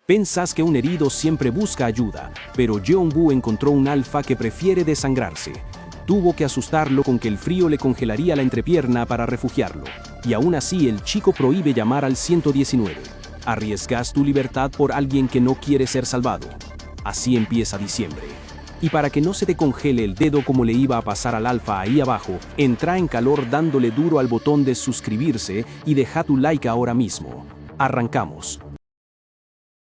Pensás que un herido siempre busca ayuda, pero Jeonwoo encontró un alfa que prefiere desangrarse. Tuvo que asustarlo con que el frío le congelaría la entrepierna para refugiarlo. Y aún así el chico prohíbe llamar al 119. ¿Arriesgas tu libertad por alguien que no quiere ser salvado? Así empieza diciembre. Y para que no se te congele el dedo como le iba a pasar al alfa ahí abajo, entra en calor dándole duro al botón de suscribirse y deja tu like ahora mismo. Arrancamos.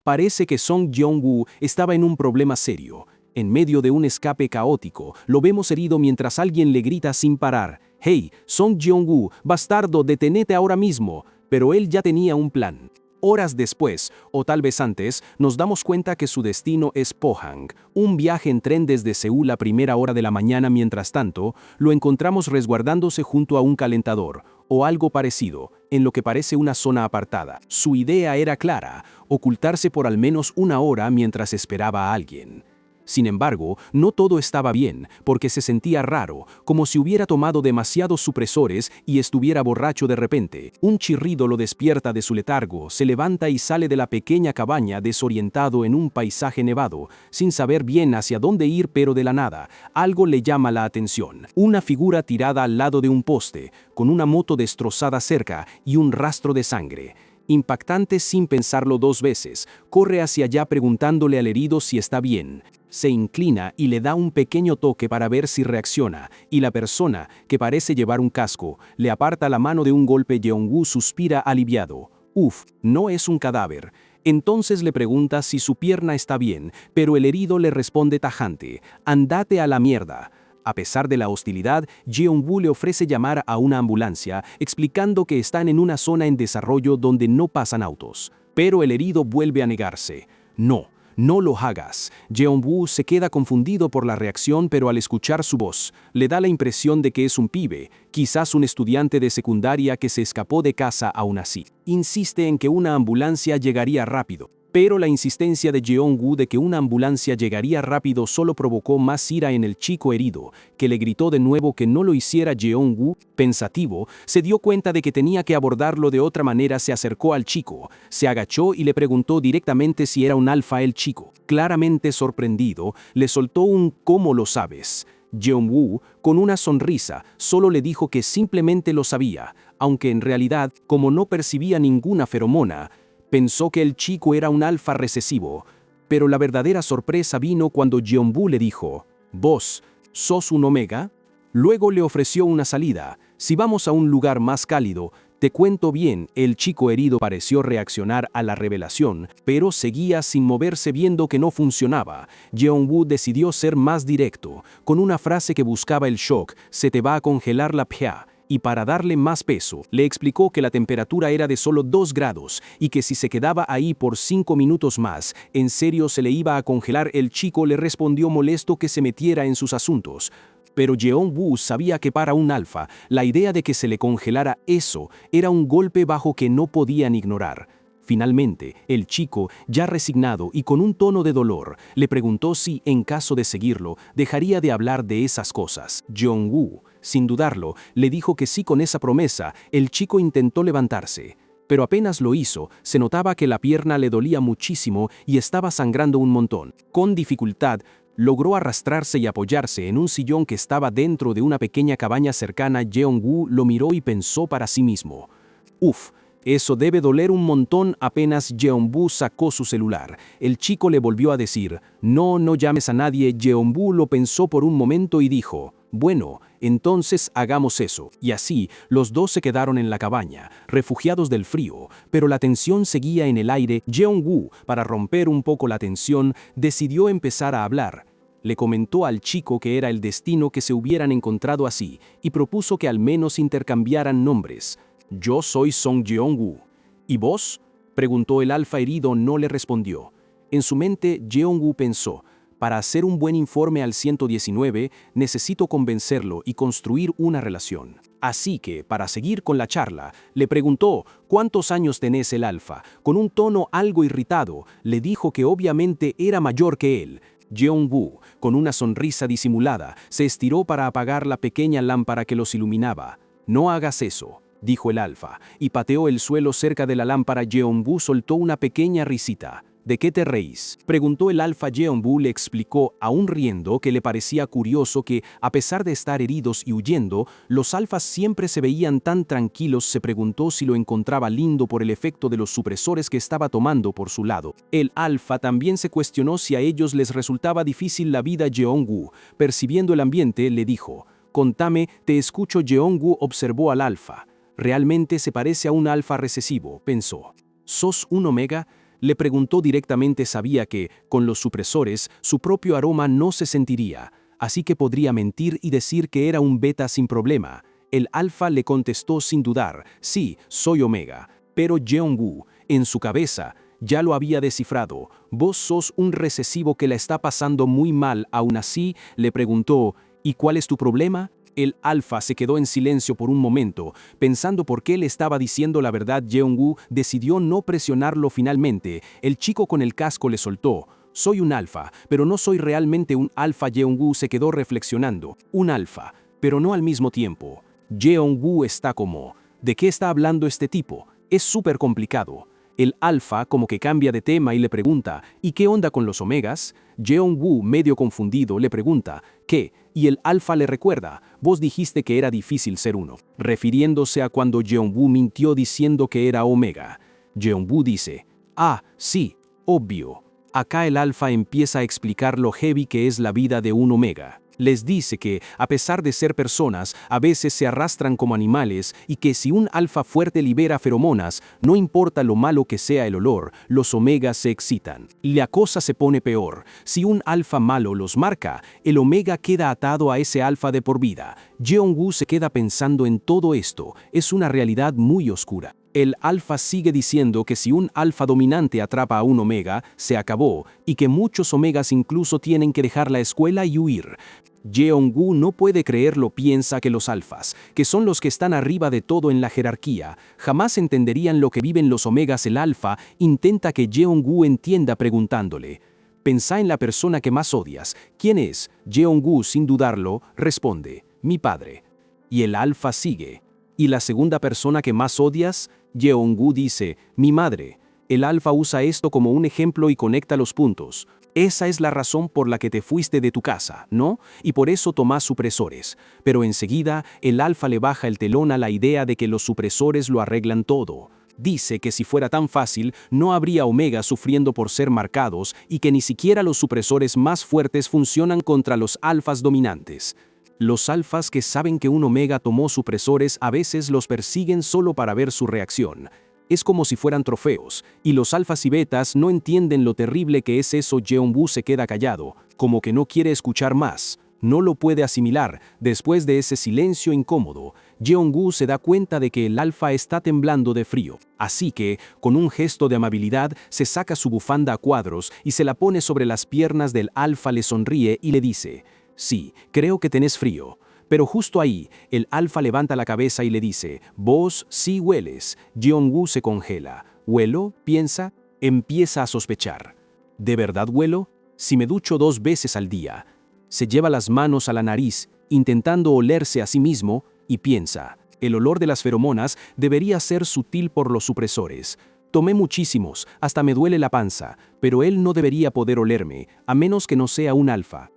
Parece que Song Jeong-woo estaba en un problema serio. En medio de un escape caótico, lo vemos herido mientras alguien le grita sin parar: «Hey, Song Jeong-woo, bastardo, detenete ahora mismo». Pero él ya tenía un plan. Horas después, o tal vez antes, nos damos cuenta que su destino es Pohang, un viaje en tren desde Seúl a primera hora de la mañana. Mientras tanto, lo encontramos resguardándose junto a un calentador, o algo parecido, en lo que parece una zona apartada. Su idea era clara: ocultarse por al menos una hora mientras esperaba a alguien. Sin embargo, no todo estaba bien, porque se sentía raro, como si hubiera tomado demasiados supresores y estuviera borracho de repente. Un chirrido lo despierta de su letargo, se levanta y sale de la pequeña cabaña desorientado en un paisaje nevado, sin saber bien hacia dónde ir, pero de la nada, algo le llama la atención. Una figura tirada al lado de un poste, con una moto destrozada cerca y un rastro de sangre. Impactante, sin pensarlo dos veces, corre hacia allá preguntándole al herido si está bien. Se inclina y le da un pequeño toque para ver si reacciona, y la persona, que parece llevar un casco, le aparta la mano de un golpe. Jeong-woo suspira aliviado. Uf, no es un cadáver. Entonces le pregunta si su pierna está bien, pero el herido le responde tajante: «Andate a la mierda». A pesar de la hostilidad, Jeong-woo le ofrece llamar a una ambulancia, explicando que están en una zona en desarrollo donde no pasan autos. Pero el herido vuelve a negarse. No lo hagas. Jeong-woo se queda confundido por la reacción, pero al escuchar su voz, le da la impresión de que es un pibe, quizás un estudiante de secundaria que se escapó de casa. Aún así, insiste en que una ambulancia llegaría rápido. Pero la insistencia de Jeong-woo de que una ambulancia llegaría rápido solo provocó más ira en el chico herido, que le gritó de nuevo que no lo hiciera. Jeong-woo, pensativo, se dio cuenta de que tenía que abordarlo de otra manera. Se acercó al chico, se agachó y le preguntó directamente si era un alfa. El chico, claramente sorprendido, le soltó un «¿Cómo lo sabes?». Jeong-woo, con una sonrisa, solo le dijo que simplemente lo sabía, aunque en realidad, como no percibía ninguna feromona, pensó que el chico era un alfa recesivo. Pero la verdadera sorpresa vino cuando Jeong-woo le dijo: «¿Vos sos un omega?». Luego le ofreció una salida: «Si vamos a un lugar más cálido, te cuento bien». El chico herido pareció reaccionar a la revelación, pero seguía sin moverse. Viendo que no funcionaba, Jeong-woo decidió ser más directo, con una frase que buscaba el shock: «Se te va a congelar la pja». Y para darle más peso, le explicó que la temperatura era de solo 2 grados y que si se quedaba ahí por 5 minutos más, en serio se le iba a congelar. El chico le respondió molesto que se metiera en sus asuntos. Pero Jeong-woo sabía que para un alfa, la idea de que se le congelara eso era un golpe bajo que no podían ignorar. Finalmente, el chico, ya resignado y con un tono de dolor, le preguntó si, en caso de seguirlo, dejaría de hablar de esas cosas. Jeong-woo, sin dudarlo, le dijo que sí. Con esa promesa, el chico intentó levantarse. Pero apenas lo hizo, se notaba que la pierna le dolía muchísimo y estaba sangrando un montón. Con dificultad, logró arrastrarse y apoyarse en un sillón que estaba dentro de una pequeña cabaña cercana. Jeong-woo lo miró y pensó para sí mismo: «Uf, eso debe doler un montón». Apenas Jeong-woo sacó su celular, el chico le volvió a decir: «No llames a nadie». Jeong-woo lo pensó por un momento y dijo: «Bueno, entonces hagamos eso». Y así, los dos se quedaron en la cabaña, refugiados del frío, pero la tensión seguía en el aire. Jeong-woo, para romper un poco la tensión, decidió empezar a hablar. Le comentó al chico que era el destino que se hubieran encontrado así, y propuso que al menos intercambiaran nombres. «Yo soy Song Jeong-woo». «¿Y vos?», preguntó el alfa herido. No le respondió. En su mente, Jeong-woo pensó: «Para hacer un buen informe al 119, necesito convencerlo y construir una relación». Así que, para seguir con la charla, le preguntó: «¿Cuántos años tenés?». El alfa, con un tono algo irritado, le dijo que obviamente era mayor que él. Jeong-woo, con una sonrisa disimulada, se estiró para apagar la pequeña lámpara que los iluminaba. «No hagas eso», dijo el alfa, y pateó el suelo cerca de la lámpara. Jeong-woo soltó una pequeña risita. ¿De qué te reís?, preguntó el alfa. Jeonbu le explicó, aún riendo, que le parecía curioso que, a pesar de estar heridos y huyendo, los alfas siempre se veían tan tranquilos. Se preguntó si lo encontraba lindo por el efecto de los supresores que estaba tomando por su lado. El alfa también se cuestionó si a ellos les resultaba difícil la vida. Jeongu, percibiendo el ambiente, le dijo: «Contame, te escucho». Jeongu observó al alfa. «Realmente se parece a un alfa recesivo», pensó. «¿Sos un omega?», le preguntó directamente. Sabía que, con los supresores, su propio aroma no se sentiría, así que podría mentir y decir que era un beta sin problema. El alfa le contestó sin dudar: «Sí, soy omega». Pero Jeongu, en su cabeza, ya lo había descifrado. «Vos sos un recesivo que la está pasando muy mal». Aún así, le preguntó: «¿Y cuál es tu problema?». El alfa se quedó en silencio por un momento, pensando por qué le estaba diciendo la verdad. Jeongu decidió no presionarlo. Finalmente, el chico con el casco le soltó: «Soy un alfa, pero no soy realmente un alfa». Jeongu se quedó reflexionando. Un alfa, pero no al mismo tiempo. Jeongu está como: ¿de qué está hablando este tipo? Es súper complicado. El alfa como que cambia de tema y le pregunta: ¿y qué onda con los omegas? Jeongu, medio confundido, le pregunta: ¿qué? Y el alfa le recuerda: «Vos dijiste que era difícil ser uno», refiriéndose a cuando Jeongu mintió diciendo que era omega. Jeongu dice: «Ah, sí, obvio». Acá el alfa empieza a explicar lo heavy que es la vida de un omega. Les dice que, a pesar de ser personas, a veces se arrastran como animales y que si un alfa fuerte libera feromonas, no importa lo malo que sea el olor, los omegas se excitan. La cosa se pone peor. Si un alfa malo los marca, el omega queda atado a ese alfa de por vida. Jeongu se queda pensando en todo esto. Es una realidad muy oscura. El alfa sigue diciendo que si un alfa dominante atrapa a un omega, se acabó, y que muchos omegas incluso tienen que dejar la escuela y huir. Jeongu no puede creerlo. Piensa que los alfas, que son los que están arriba de todo en la jerarquía, jamás entenderían lo que viven los omegas. El alfa intenta que Jeongu entienda preguntándole: «Pensá en la persona que más odias. ¿Quién es?». Jeongu, sin dudarlo, responde: «Mi padre». Y el alfa sigue: «¿Y la segunda persona que más odias?». Jeongu dice: «Mi madre». El alfa usa esto como un ejemplo y conecta los puntos. «Esa es la razón por la que te fuiste de tu casa, ¿no? Y por eso tomás supresores». Pero enseguida, el alfa le baja el telón a la idea de que los supresores lo arreglan todo. Dice que si fuera tan fácil, no habría omegas sufriendo por ser marcados y que ni siquiera los supresores más fuertes funcionan contra los alfas dominantes. Los alfas que saben que un omega tomó supresores a veces los persiguen solo para ver su reacción. Es como si fueran trofeos, y los alfas y betas no entienden lo terrible que es eso. Jeonbu se queda callado, como que no quiere escuchar más. No lo puede asimilar. Después de ese silencio incómodo, Jeongu se da cuenta de que el alfa está temblando de frío. Así que, con un gesto de amabilidad, se saca su bufanda a cuadros y se la pone sobre las piernas del alfa. Le sonríe y le dice: «Sí, creo que tenés frío». Pero justo ahí, el alfa levanta la cabeza y le dice: «Vos sí hueles». Jeongu se congela. «¿Huelo?», piensa. Empieza a sospechar. ¿De verdad huelo? Si me ducho 2 veces al día. Se lleva las manos a la nariz, intentando olerse a sí mismo, y piensa: el olor de las feromonas debería ser sutil por los supresores. Tomé muchísimos, hasta me duele la panza, pero él no debería poder olerme, a menos que no sea un alfa.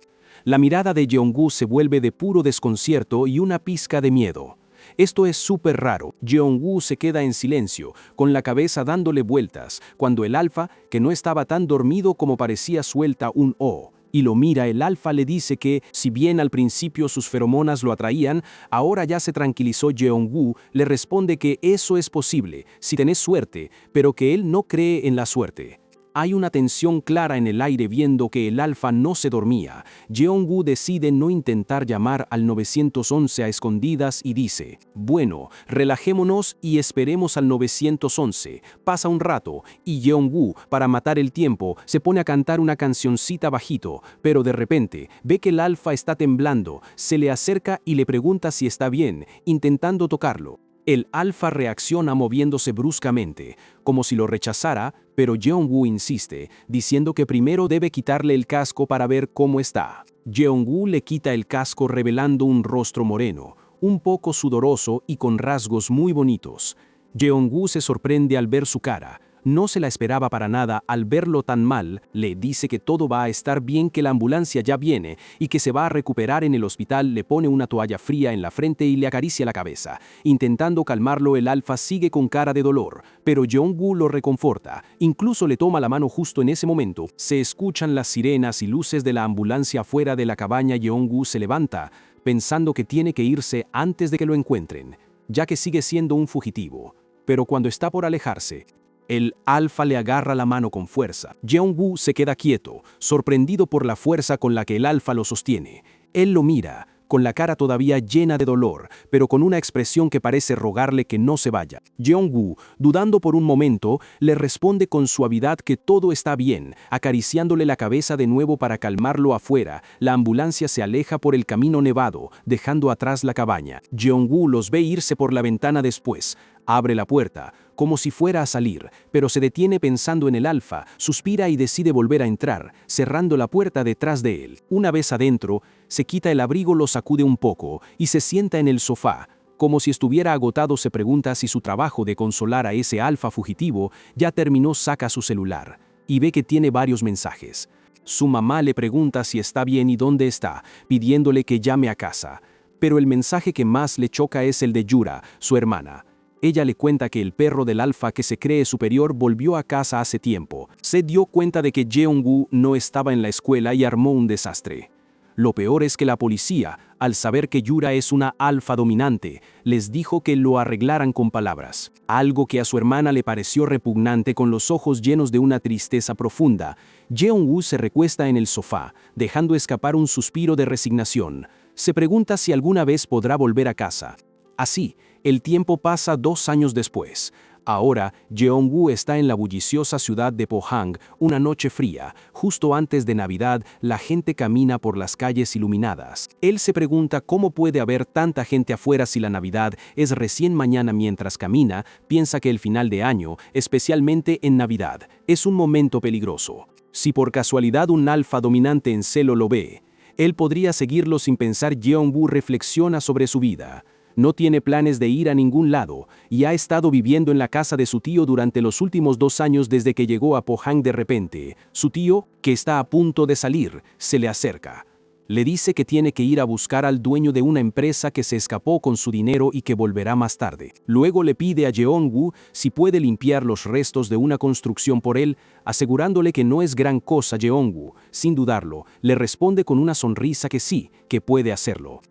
La mirada de Jeongu se vuelve de puro desconcierto y una pizca de miedo. Esto es súper raro. Jeongu se queda en silencio, con la cabeza dándole vueltas, cuando el alfa, que no estaba tan dormido como parecía, suelta un «oh». Y lo mira. El alfa le dice que, si bien al principio sus feromonas lo atraían, ahora ya se tranquilizó. Jeongu le responde que eso es posible, si tenés suerte, pero que él no cree en la suerte. Hay una tensión clara en el aire. Viendo que el alfa no se dormía, Jeongu decide no intentar llamar al 911 a escondidas y dice: «Bueno, relajémonos y esperemos al 911». Pasa un rato y Jeongu, para matar el tiempo, se pone a cantar una cancioncita bajito, pero de repente ve que el alfa está temblando. Se le acerca y le pregunta si está bien, intentando tocarlo. El alfa reacciona moviéndose bruscamente, como si lo rechazara, pero Jeongu insiste, diciendo que primero debe quitarle el casco para ver cómo está. Jeongu le quita el casco, revelando un rostro moreno, un poco sudoroso y con rasgos muy bonitos. Jeongu se sorprende al ver su cara. no se la esperaba para nada. Al verlo tan mal, le dice que todo va a estar bien, que la ambulancia ya viene y que se va a recuperar en el hospital. Le pone una toalla fría en la frente y le acaricia la cabeza. Intentando calmarlo, el alfa sigue con cara de dolor, pero Jeong-woo lo reconforta. Incluso le toma la mano justo en ese momento. Se escuchan las sirenas y luces de la ambulancia fuera de la cabaña. Jeong-woo se levanta, pensando que tiene que irse antes de que lo encuentren, ya que sigue siendo un fugitivo. Pero cuando está por alejarse, el alfa le agarra la mano con fuerza. Jeong-woo se queda quieto, sorprendido por la fuerza con la que el alfa lo sostiene. Él lo mira, con la cara todavía llena de dolor, pero con una expresión que parece rogarle que no se vaya. Jeong-woo, dudando por un momento, le responde con suavidad que todo está bien, acariciándole la cabeza de nuevo para calmarlo. Afuera, la ambulancia se aleja por el camino nevado, dejando atrás la cabaña. Jeong-woo los ve irse por la ventana después. Abre la puerta, como si fuera a salir, pero se detiene pensando en el alfa, suspira y decide volver a entrar, cerrando la puerta detrás de él. Una vez adentro, se quita el abrigo, lo sacude un poco y se sienta en el sofá. Como si estuviera agotado, se pregunta si su trabajo de consolar a ese alfa fugitivo ya terminó. Saca su celular y ve que tiene varios mensajes. Su mamá le pregunta si está bien y dónde está, pidiéndole que llame a casa. Pero el mensaje que más le choca es el de Yura, su hermana. Ella le cuenta que el perro del alfa, que se cree superior, volvió a casa hace tiempo. Se dio cuenta de que Jeong-woo no estaba en la escuela y armó un desastre. Lo peor es que la policía, al saber que Yura es una alfa dominante, les dijo que lo arreglaran con palabras. Algo que a su hermana le pareció repugnante. Con los ojos llenos de una tristeza profunda, Jeong-woo se recuesta en el sofá, dejando escapar un suspiro de resignación. Se pregunta si alguna vez podrá volver a casa. Así, el tiempo pasa 2 años después. Ahora, Jeong-woo está en la bulliciosa ciudad de Pohang, una noche fría. Justo antes de Navidad, la gente camina por las calles iluminadas. Él se pregunta cómo puede haber tanta gente afuera si la Navidad es recién mañana. Mientras camina, piensa que el final de año, especialmente en Navidad, es un momento peligroso. Si por casualidad un alfa dominante en celo lo ve, él podría seguirlo sin pensar. Jeong-woo reflexiona sobre su vida. No tiene planes de ir a ningún lado y ha estado viviendo en la casa de su tío durante los últimos 2 años desde que llegó a Pohang. De repente, su tío, que está a punto de salir, se le acerca. Le dice que tiene que ir a buscar al dueño de una empresa que se escapó con su dinero y que volverá más tarde. Luego le pide a Jeong-woo si puede limpiar los restos de una construcción por él, asegurándole que no es gran cosa. Jeong-woo, sin dudarlo, le responde con una sonrisa que sí, que puede hacerlo.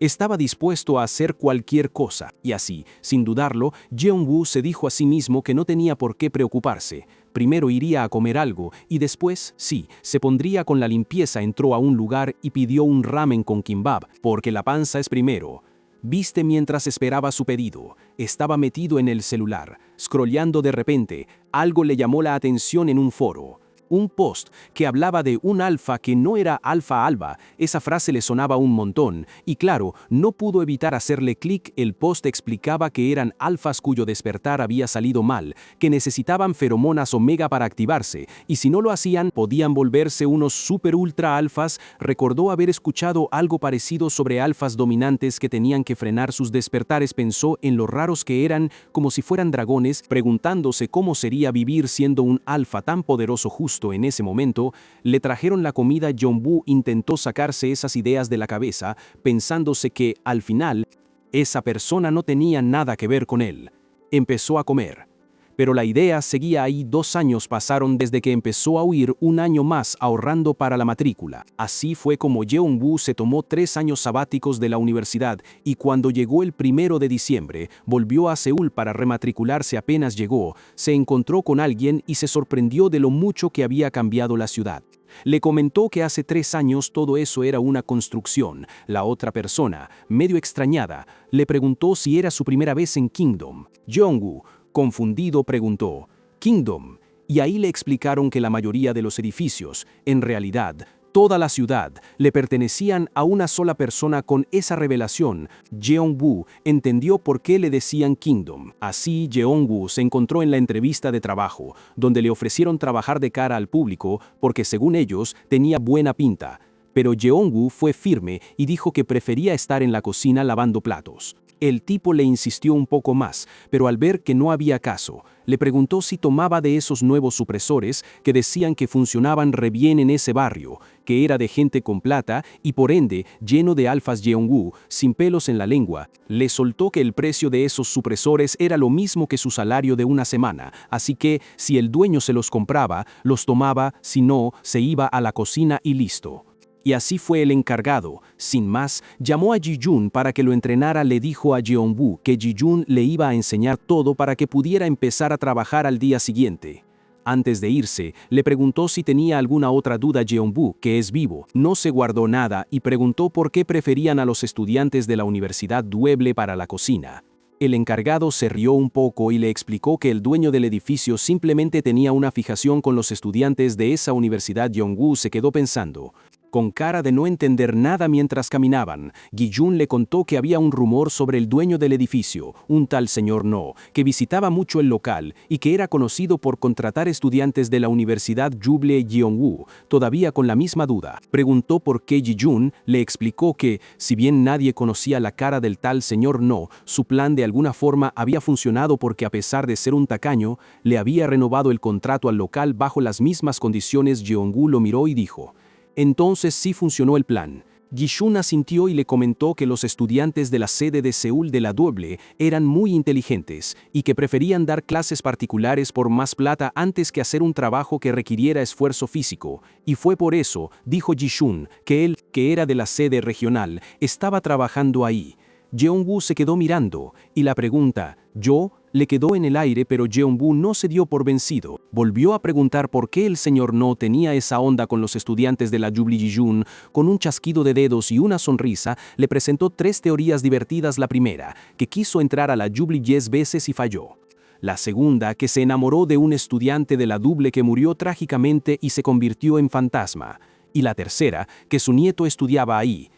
Estaba dispuesto a hacer cualquier cosa, y así, sin dudarlo, Jeong-woo se dijo a sí mismo que no tenía por qué preocuparse. Primero iría a comer algo, y después, sí, se pondría con la limpieza. Entró a un lugar y pidió un ramen con kimbap, porque la panza es primero. Viste mientras esperaba su pedido. Estaba metido en el celular, scrolleando. De repente, algo le llamó la atención en un foro. Un post que hablaba de un alfa que no era alfa alba. Esa frase le sonaba un montón, y claro, no pudo evitar hacerle clic. El post explicaba que eran alfas cuyo despertar había salido mal, que necesitaban feromonas omega para activarse, y si no lo hacían, podían volverse unos super ultra alfas. Recordó haber escuchado algo parecido sobre alfas dominantes que tenían que frenar sus despertares. Pensó en lo raros que eran, como si fueran dragones, preguntándose cómo sería vivir siendo un alfa tan poderoso. Justo en ese momento, le trajeron la comida. Jeong-woo intentó sacarse esas ideas de la cabeza, pensándose que, al final, esa persona no tenía nada que ver con él. Empezó a comer. Pero la idea seguía ahí. 2 años pasaron desde que empezó a huir, 1 año más ahorrando para la matrícula. Así fue como Jeong-woo se tomó 3 años sabáticos de la universidad, y cuando llegó el 1 de diciembre, volvió a Seúl para rematricularse. Apenas llegó, se encontró con alguien y se sorprendió de lo mucho que había cambiado la ciudad. Le comentó que hace 3 años todo eso era una construcción. La otra persona, medio extrañada, le preguntó si era su primera vez en Kingdom. Jeong-woo, confundido, preguntó, ¿Kingdom? Y ahí le explicaron que la mayoría de los edificios, en realidad, toda la ciudad, le pertenecían a una sola persona. Con esa revelación, Jeong-woo entendió por qué le decían Kingdom. Así, Jeong-woo se encontró en la entrevista de trabajo, donde le ofrecieron trabajar de cara al público porque, según ellos, tenía buena pinta. pero Jeongu fue firme y dijo que prefería estar en la cocina lavando platos. El tipo le insistió un poco más, pero al ver que no había caso, le preguntó si tomaba de esos nuevos supresores que decían que funcionaban re bien en ese barrio, que era de gente con plata y por ende lleno de alfas. Jeongu, sin pelos en la lengua, le soltó que el precio de esos supresores era lo mismo que su salario de una semana, así que si el dueño se los compraba, los tomaba, si no, se iba a la cocina y listo. Y así fue el encargado. Sin más, llamó a Ji-jun para que lo entrenara. Le dijo a Jeonbu que Ji-jun le iba a enseñar todo para que pudiera empezar a trabajar al día siguiente. Antes de irse, le preguntó si tenía alguna otra duda. Jeonbu, que es vivo, no se guardó nada y preguntó por qué preferían a los estudiantes de la Universidad Dueble para la cocina. El encargado se rió un poco y le explicó que el dueño del edificio simplemente tenía una fijación con los estudiantes de esa universidad. Jeongu se quedó pensando, con cara de no entender nada mientras caminaban. Gi-jun le contó que había un rumor sobre el dueño del edificio, un tal señor No, que visitaba mucho el local y que era conocido por contratar estudiantes de la Universidad Juble. Jeongu, todavía con la misma duda, preguntó por qué. Gi-jun le explicó que, si bien nadie conocía la cara del tal señor No, su plan de alguna forma había funcionado porque a pesar de ser un tacaño, le había renovado el contrato al local bajo las mismas condiciones. Jeongu lo miró y dijo, entonces sí funcionó el plan. Gi-jun asintió y le comentó que los estudiantes de la sede de Seúl de la Dueble eran muy inteligentes y que preferían dar clases particulares por más plata antes que hacer un trabajo que requiriera esfuerzo físico. Y fue por eso, dijo Gi-jun, que él, que era de la sede regional, estaba trabajando ahí. Jeongu se quedó mirando, y la pregunta, ¿yo?, le quedó en el aire, pero Jeonbu no se dio por vencido. Volvió a preguntar por qué el señor No tenía esa onda con los estudiantes de la Juble. Gi-jun, con un chasquido de dedos y una sonrisa, le presentó 3 teorías divertidas. La primera, que quiso entrar a la Juble 10 veces y falló. La segunda, que se enamoró de un estudiante de la Duble que murió trágicamente y se convirtió en fantasma. Y la tercera, que su nieto estudiaba ahí.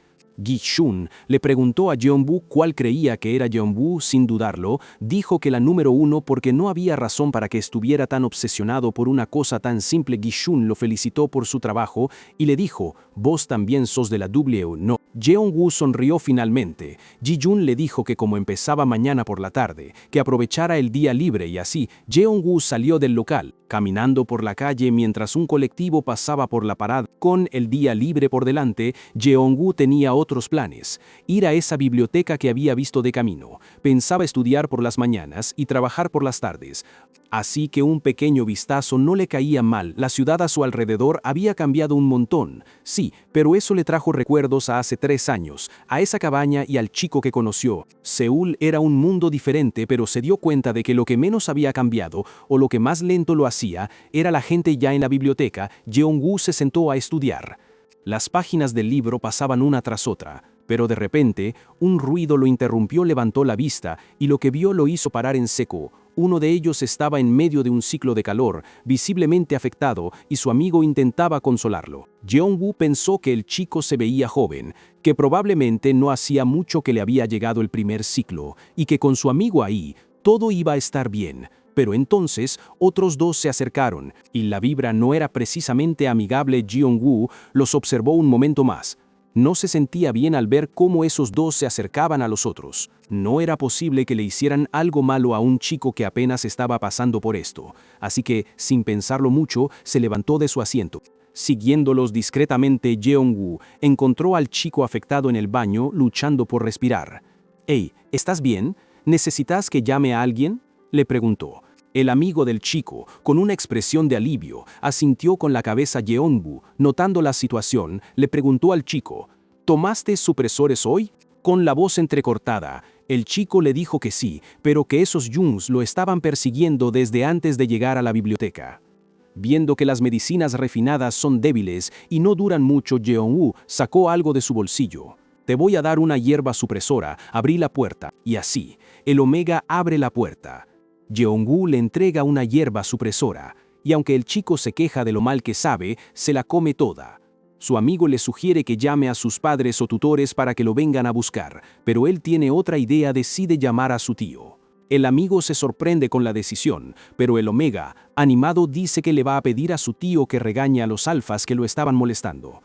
Gi-jun le preguntó a Jeonbu cuál creía que era. Jeonbu, sin dudarlo, dijo que la número 1 porque no había razón para que estuviera tan obsesionado por una cosa tan simple. Gi-jun lo felicitó por su trabajo y le dijo, ¿vos también sos de la Duble o no? Jeongu sonrió finalmente. Gi-jun le dijo que como empezaba mañana por la tarde, que aprovechara el día libre y así, Jeongu salió del local, caminando por la calle mientras un colectivo pasaba por la parada. Con el día libre por delante, Jeongu tenía otros planes, ir a esa biblioteca que había visto de camino. Pensaba estudiar por las mañanas y trabajar por las tardes. Así que un pequeño vistazo no le caía mal. La ciudad a su alrededor había cambiado un montón. Sí, pero eso le trajo recuerdos a hace 3 años, a esa cabaña y al chico que conoció. Seúl era un mundo diferente, pero se dio cuenta de que lo que menos había cambiado, o lo que más lento lo hacía, era la gente ya en la biblioteca. Jeongu se sentó a estudiar. Las páginas del libro pasaban una tras otra, pero de repente, un ruido lo interrumpió. Levantó la vista, y lo que vio lo hizo parar en seco. Uno de ellos estaba en medio de un ciclo de calor, visiblemente afectado, y su amigo intentaba consolarlo. Jeongu pensó que el chico se veía joven, que probablemente no hacía mucho que le había llegado el primer ciclo, y que con su amigo ahí, todo iba a estar bien. Pero entonces, otros 2 se acercaron, y la vibra no era precisamente amigable. Jeongu los observó un momento más. No se sentía bien al ver cómo esos 2 se acercaban a los otros. No era posible que le hicieran algo malo a un chico que apenas estaba pasando por esto. Así que, sin pensarlo mucho, se levantó de su asiento. Siguiéndolos discretamente, Jeongu encontró al chico afectado en el baño, luchando por respirar. «Hey, ¿estás bien? ¿Necesitas que llame a alguien?», le preguntó. El amigo del chico, con una expresión de alivio, asintió con la cabeza. Jeonbu, notando la situación, le preguntó al chico, ¿tomaste supresores hoy? Con la voz entrecortada, el chico le dijo que sí, pero que esos Jungs lo estaban persiguiendo desde antes de llegar a la biblioteca. Viendo que las medicinas refinadas son débiles y no duran mucho, Jeonbu sacó algo de su bolsillo. «Te voy a dar una hierba supresora», abrí la puerta, y así, el Omega abre la puerta. Jeongu le entrega una hierba supresora, y aunque el chico se queja de lo mal que sabe, se la come toda. Su amigo le sugiere que llame a sus padres o tutores para que lo vengan a buscar, pero él tiene otra idea. Decide llamar a su tío. El amigo se sorprende con la decisión, pero el Omega, animado, dice que le va a pedir a su tío que regañe a los alfas que lo estaban molestando.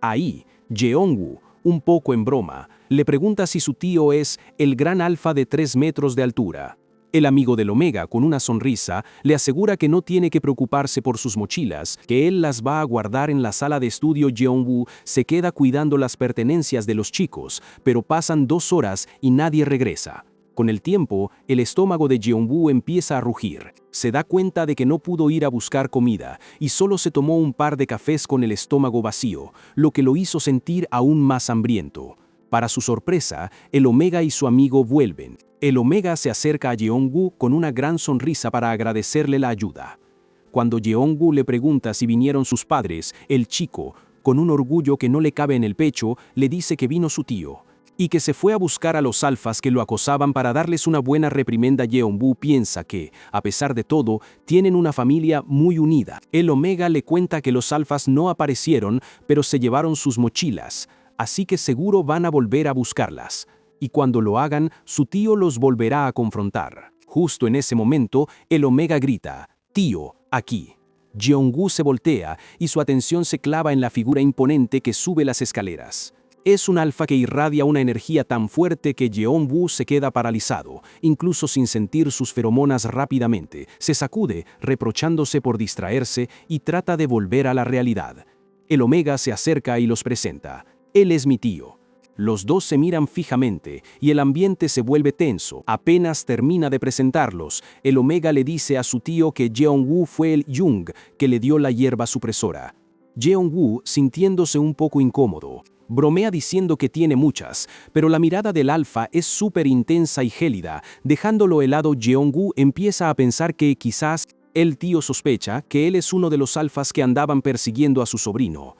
Ahí, Jeongwoo, un poco en broma, le pregunta si su tío es el gran alfa de 3 metros de altura. El amigo del Omega, con una sonrisa, le asegura que no tiene que preocuparse por sus mochilas, que él las va a guardar en la sala de estudio. Jeongwoo se queda cuidando las pertenencias de los chicos, pero pasan 2 horas y nadie regresa. Con el tiempo, el estómago de Jeongwoo empieza a rugir. Se da cuenta de que no pudo ir a buscar comida y solo se tomó un par de cafés con el estómago vacío, lo que lo hizo sentir aún más hambriento. Para su sorpresa, el Omega y su amigo vuelven. El Omega se acerca a Jeongwoo con una gran sonrisa para agradecerle la ayuda. Cuando Jeongwoo le pregunta si vinieron sus padres, el chico, con un orgullo que no le cabe en el pecho, le dice que vino su tío y que se fue a buscar a los alfas que lo acosaban para darles una buena reprimenda. Jeongwoo piensa que, a pesar de todo, tienen una familia muy unida. El Omega le cuenta que los alfas no aparecieron, pero se llevaron sus mochilas, así que seguro van a volver a buscarlas. Y cuando lo hagan, su tío los volverá a confrontar. Justo en ese momento, el Omega grita: «Tío, aquí». Jeongwoo se voltea y su atención se clava en la figura imponente que sube las escaleras. Es un alfa que irradia una energía tan fuerte que Jeongwoo se queda paralizado, incluso sin sentir sus feromonas. Rápidamente se sacude, reprochándose por distraerse, y trata de volver a la realidad. El Omega se acerca y los presenta. «Él es mi tío». Los dos se miran fijamente y el ambiente se vuelve tenso. Apenas termina de presentarlos, el Omega le dice a su tío que Jeongwoo fue el Jung que le dio la hierba supresora. Jeongwoo, sintiéndose un poco incómodo, bromea diciendo que tiene muchas, pero la mirada del alfa es súper intensa y gélida, dejándolo helado. Jeongwoo empieza a pensar que quizás el tío sospecha que él es uno de los alfas que andaban persiguiendo a su sobrino.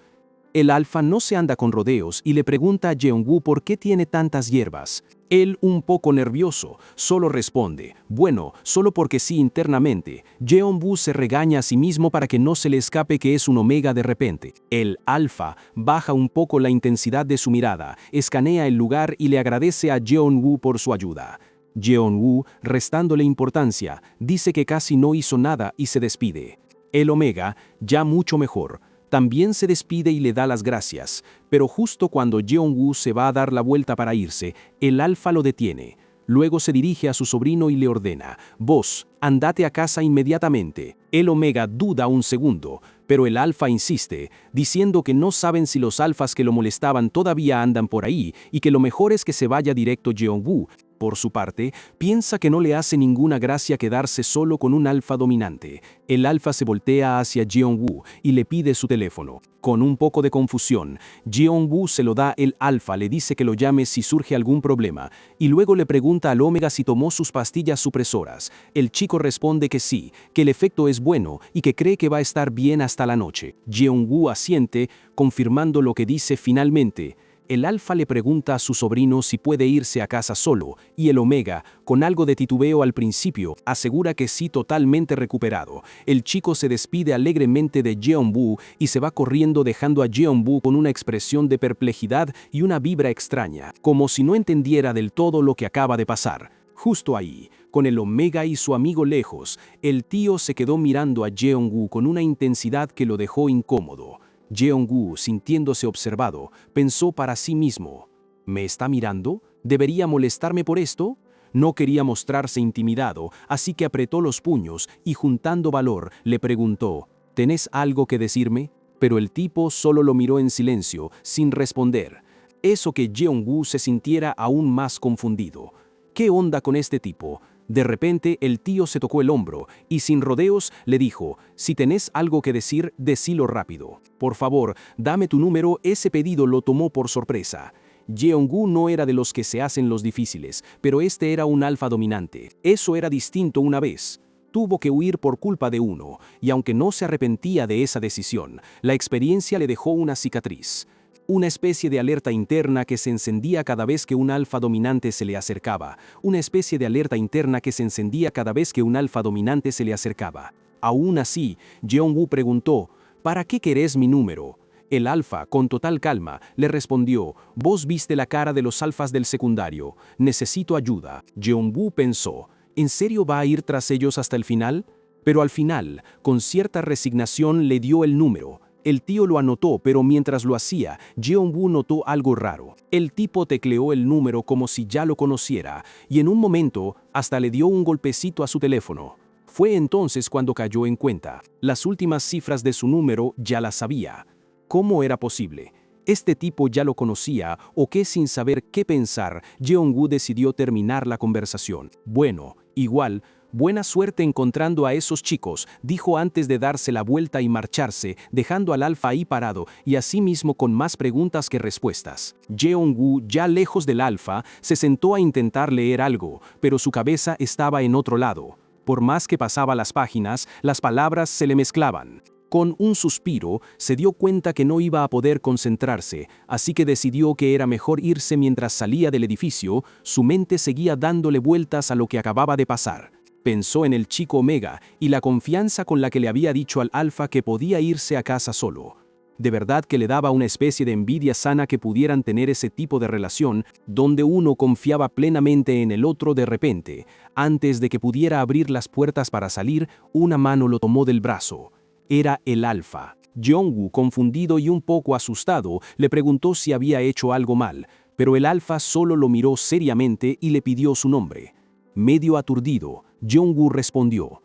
El alfa no se anda con rodeos y le pregunta a Jeongwoo por qué tiene tantas hierbas. Él, un poco nervioso, solo responde: «Bueno, solo porque sí». Internamente, Jeongwoo se regaña a sí mismo para que no se le escape que es un Omega de repente. El alfa baja un poco la intensidad de su mirada, escanea el lugar y le agradece a Jeongwoo por su ayuda. Jeongwoo, restándole importancia, dice que casi no hizo nada y se despide. El Omega, ya mucho mejor, también se despide y le da las gracias, pero justo cuando Jeongwoo se va a dar la vuelta para irse, el alfa lo detiene. Luego se dirige a su sobrino y le ordena: «Vos, andate a casa inmediatamente». El Omega duda un segundo, pero el alfa insiste, diciendo que no saben si los alfas que lo molestaban todavía andan por ahí y que lo mejor es que se vaya directo. Jeongwoo, por su parte, piensa que no le hace ninguna gracia quedarse solo con un alfa dominante. El alfa se voltea hacia Jeongwoo y le pide su teléfono. Con un poco de confusión, Jeongwoo se lo da. El alfa le dice que lo llame si surge algún problema, y luego le pregunta al Omega si tomó sus pastillas supresoras. El chico responde que sí, que el efecto es bueno y que cree que va a estar bien hasta la noche. Jeongwoo asiente, confirmando lo que dice. Finalmente, el alfa le pregunta a su sobrino si puede irse a casa solo, y el Omega, con algo de titubeo al principio, asegura que sí, totalmente recuperado. El chico se despide alegremente de Jeongwoo y se va corriendo, dejando a Jeongwoo con una expresión de perplejidad y una vibra extraña, como si no entendiera del todo lo que acaba de pasar. Justo ahí, con el Omega y su amigo lejos, el tío se quedó mirando a Jeongwoo con una intensidad que lo dejó incómodo. Jeongwoo, sintiéndose observado, pensó para sí mismo: ¿me está mirando? ¿Debería molestarme por esto? No quería mostrarse intimidado, así que apretó los puños y, juntando valor, le preguntó: ¿tenés algo que decirme? Pero el tipo solo lo miró en silencio, sin responder. Eso que Jeongwoo se sintiera aún más confundido. ¿Qué onda con este tipo? De repente el tío se tocó el hombro y sin rodeos le dijo: «Si tenés algo que decir, decilo rápido. Por favor, dame tu número». Ese pedido lo tomó por sorpresa. Jeongwoo no era de los que se hacen los difíciles, pero este era un alfa dominante. Eso era distinto. Una vez tuvo que huir por culpa de uno, y aunque no se arrepentía de esa decisión, la experiencia le dejó una cicatriz. Una especie de alerta interna que se encendía cada vez que un alfa dominante se le acercaba. Una especie de alerta interna que se encendía cada vez que un alfa dominante se le acercaba. Aún así, Jeongwoo preguntó: «¿Para qué querés mi número?». El alfa, con total calma, le respondió: «Vos viste la cara de los alfas del secundario. Necesito ayuda». Jeongwoo pensó: ¿en serio va a ir tras ellos hasta el final? Pero al final, con cierta resignación, le dio el número. El tío lo anotó, pero mientras lo hacía, Jeong-woo notó algo raro. El tipo tecleó el número como si ya lo conociera, y en un momento hasta le dio un golpecito a su teléfono. Fue entonces cuando cayó en cuenta. Las últimas cifras de su número ya las sabía. ¿Cómo era posible? ¿Este tipo ya lo conocía o qué? Sin saber qué pensar, Jeong-woo decidió terminar la conversación. Bueno, igual, buena suerte encontrando a esos chicos, dijo antes de darse la vuelta y marcharse, dejando al alfa ahí parado y asimismo con más preguntas que respuestas. Jeong-woo, ya lejos del alfa, se sentó a intentar leer algo, pero su cabeza estaba en otro lado. Por más que pasaba las páginas, las palabras se le mezclaban. Con un suspiro, se dio cuenta que no iba a poder concentrarse, así que decidió que era mejor irse mientras salía del edificio. Su mente seguía dándole vueltas a lo que acababa de pasar. Pensó en el chico Omega y la confianza con la que le había dicho al alfa que podía irse a casa solo. De verdad que le daba una especie de envidia sana que pudieran tener ese tipo de relación, donde uno confiaba plenamente en el otro. De repente, antes de que pudiera abrir las puertas para salir, una mano lo tomó del brazo. Era el alfa. Jeong-woo, confundido y un poco asustado, le preguntó si había hecho algo mal, pero el alfa solo lo miró seriamente y le pidió su nombre. Medio aturdido, Jeong-woo respondió,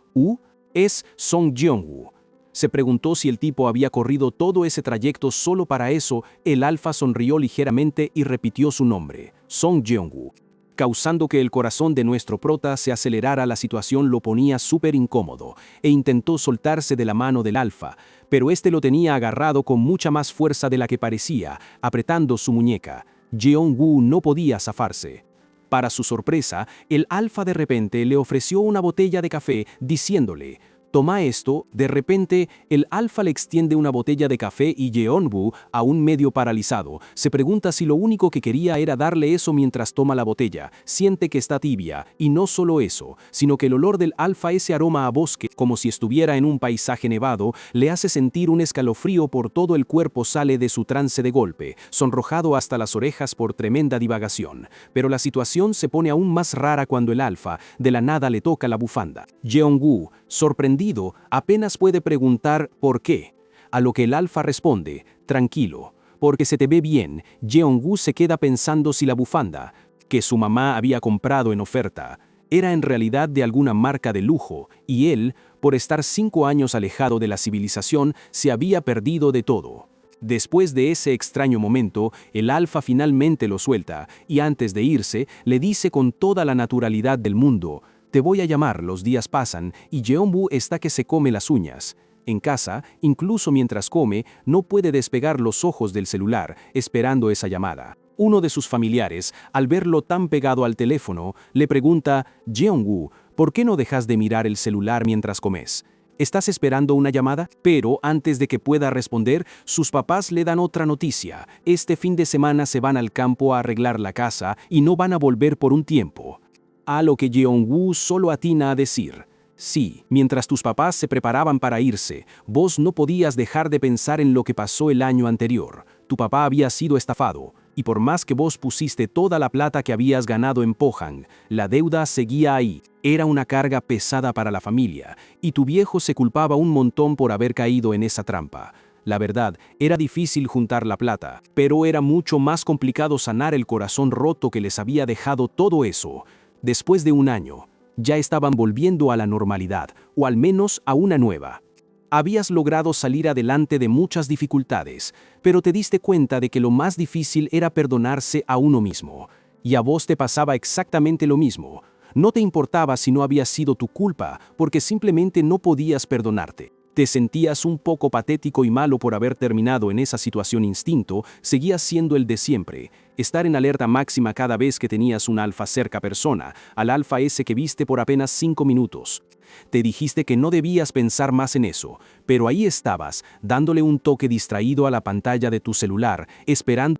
es Song Jeong-woo. Se preguntó si el tipo había corrido todo ese trayecto solo para eso. El alfa sonrió ligeramente y repitió su nombre, Song Jeong-woo. Causando que el corazón de nuestro prota se acelerara. La situación lo ponía súper incómodo, e intentó soltarse de la mano del alfa, pero este lo tenía agarrado con mucha más fuerza de la que parecía, apretando su muñeca. Jeong-woo no podía zafarse. Para su sorpresa, el alfa de repente le ofreció una botella de café, diciéndole, «Toma esto». De repente, el alfa le extiende una botella de café y Jeong-woo, aún medio paralizado, se pregunta si lo único que quería era darle eso. Mientras toma la botella, siente que está tibia, y no solo eso, sino que el olor del alfa, ese aroma a bosque, como si estuviera en un paisaje nevado, le hace sentir un escalofrío por todo el cuerpo. Sale de su trance de golpe, sonrojado hasta las orejas por tremenda divagación. Pero la situación se pone aún más rara cuando el alfa, de la nada, le toca la bufanda. Jeong-woo, sorprendido, apenas puede preguntar ¿por qué? A lo que el alfa responde, tranquilo, porque se te ve bien. Jeong-woo se queda pensando si la bufanda, que su mamá había comprado en oferta, era en realidad de alguna marca de lujo, y él, por estar 5 años alejado de la civilización, se había perdido de todo. Después de ese extraño momento, el alfa finalmente lo suelta, y antes de irse, le dice con toda la naturalidad del mundo, «Te voy a llamar». Los días pasan y Jeong-woo está que se come las uñas. En casa, incluso mientras come, no puede despegar los ojos del celular, esperando esa llamada. Uno de sus familiares, al verlo tan pegado al teléfono, le pregunta, «Jeong-woo, ¿por qué no dejas de mirar el celular mientras comes? ¿Estás esperando una llamada?». Pero antes de que pueda responder, sus papás le dan otra noticia. Este fin de semana se van al campo a arreglar la casa y no van a volver por un tiempo. A lo que Jeong-woo solo atina a decir, «Sí, mientras tus papás se preparaban para irse, vos no podías dejar de pensar en lo que pasó el año anterior. Tu papá había sido estafado, y por más que vos pusiste toda la plata que habías ganado en Pohang, la deuda seguía ahí. Era una carga pesada para la familia, y tu viejo se culpaba un montón por haber caído en esa trampa. La verdad, era difícil juntar la plata, pero era mucho más complicado sanar el corazón roto que les había dejado todo eso». Después de un año, ya estaban volviendo a la normalidad, o al menos a una nueva. Habías logrado salir adelante de muchas dificultades, pero te diste cuenta de que lo más difícil era perdonarse a uno mismo. Y a vos te pasaba exactamente lo mismo. No te importaba si no había sido tu culpa, porque simplemente no podías perdonarte. Te sentías un poco patético y malo por haber terminado en esa situación. Instinto seguías siendo el de siempre, estar en alerta máxima cada vez que tenías un alfa cerca persona, al alfa ese que viste por apenas 5 minutos. Te dijiste que no debías pensar más en eso, pero ahí estabas, dándole un toque distraído a la pantalla de tu celular, esperando.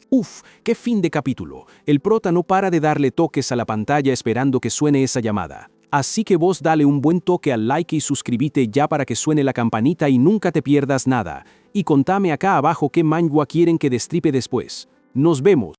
¡Qué fin de capítulo! El prota no para de darle toques a la pantalla esperando que suene esa llamada. Así que vos dale un buen toque al like y suscríbete ya para que suene la campanita y nunca te pierdas nada. Y contame acá abajo qué manga quieren que destripe después. Nos vemos.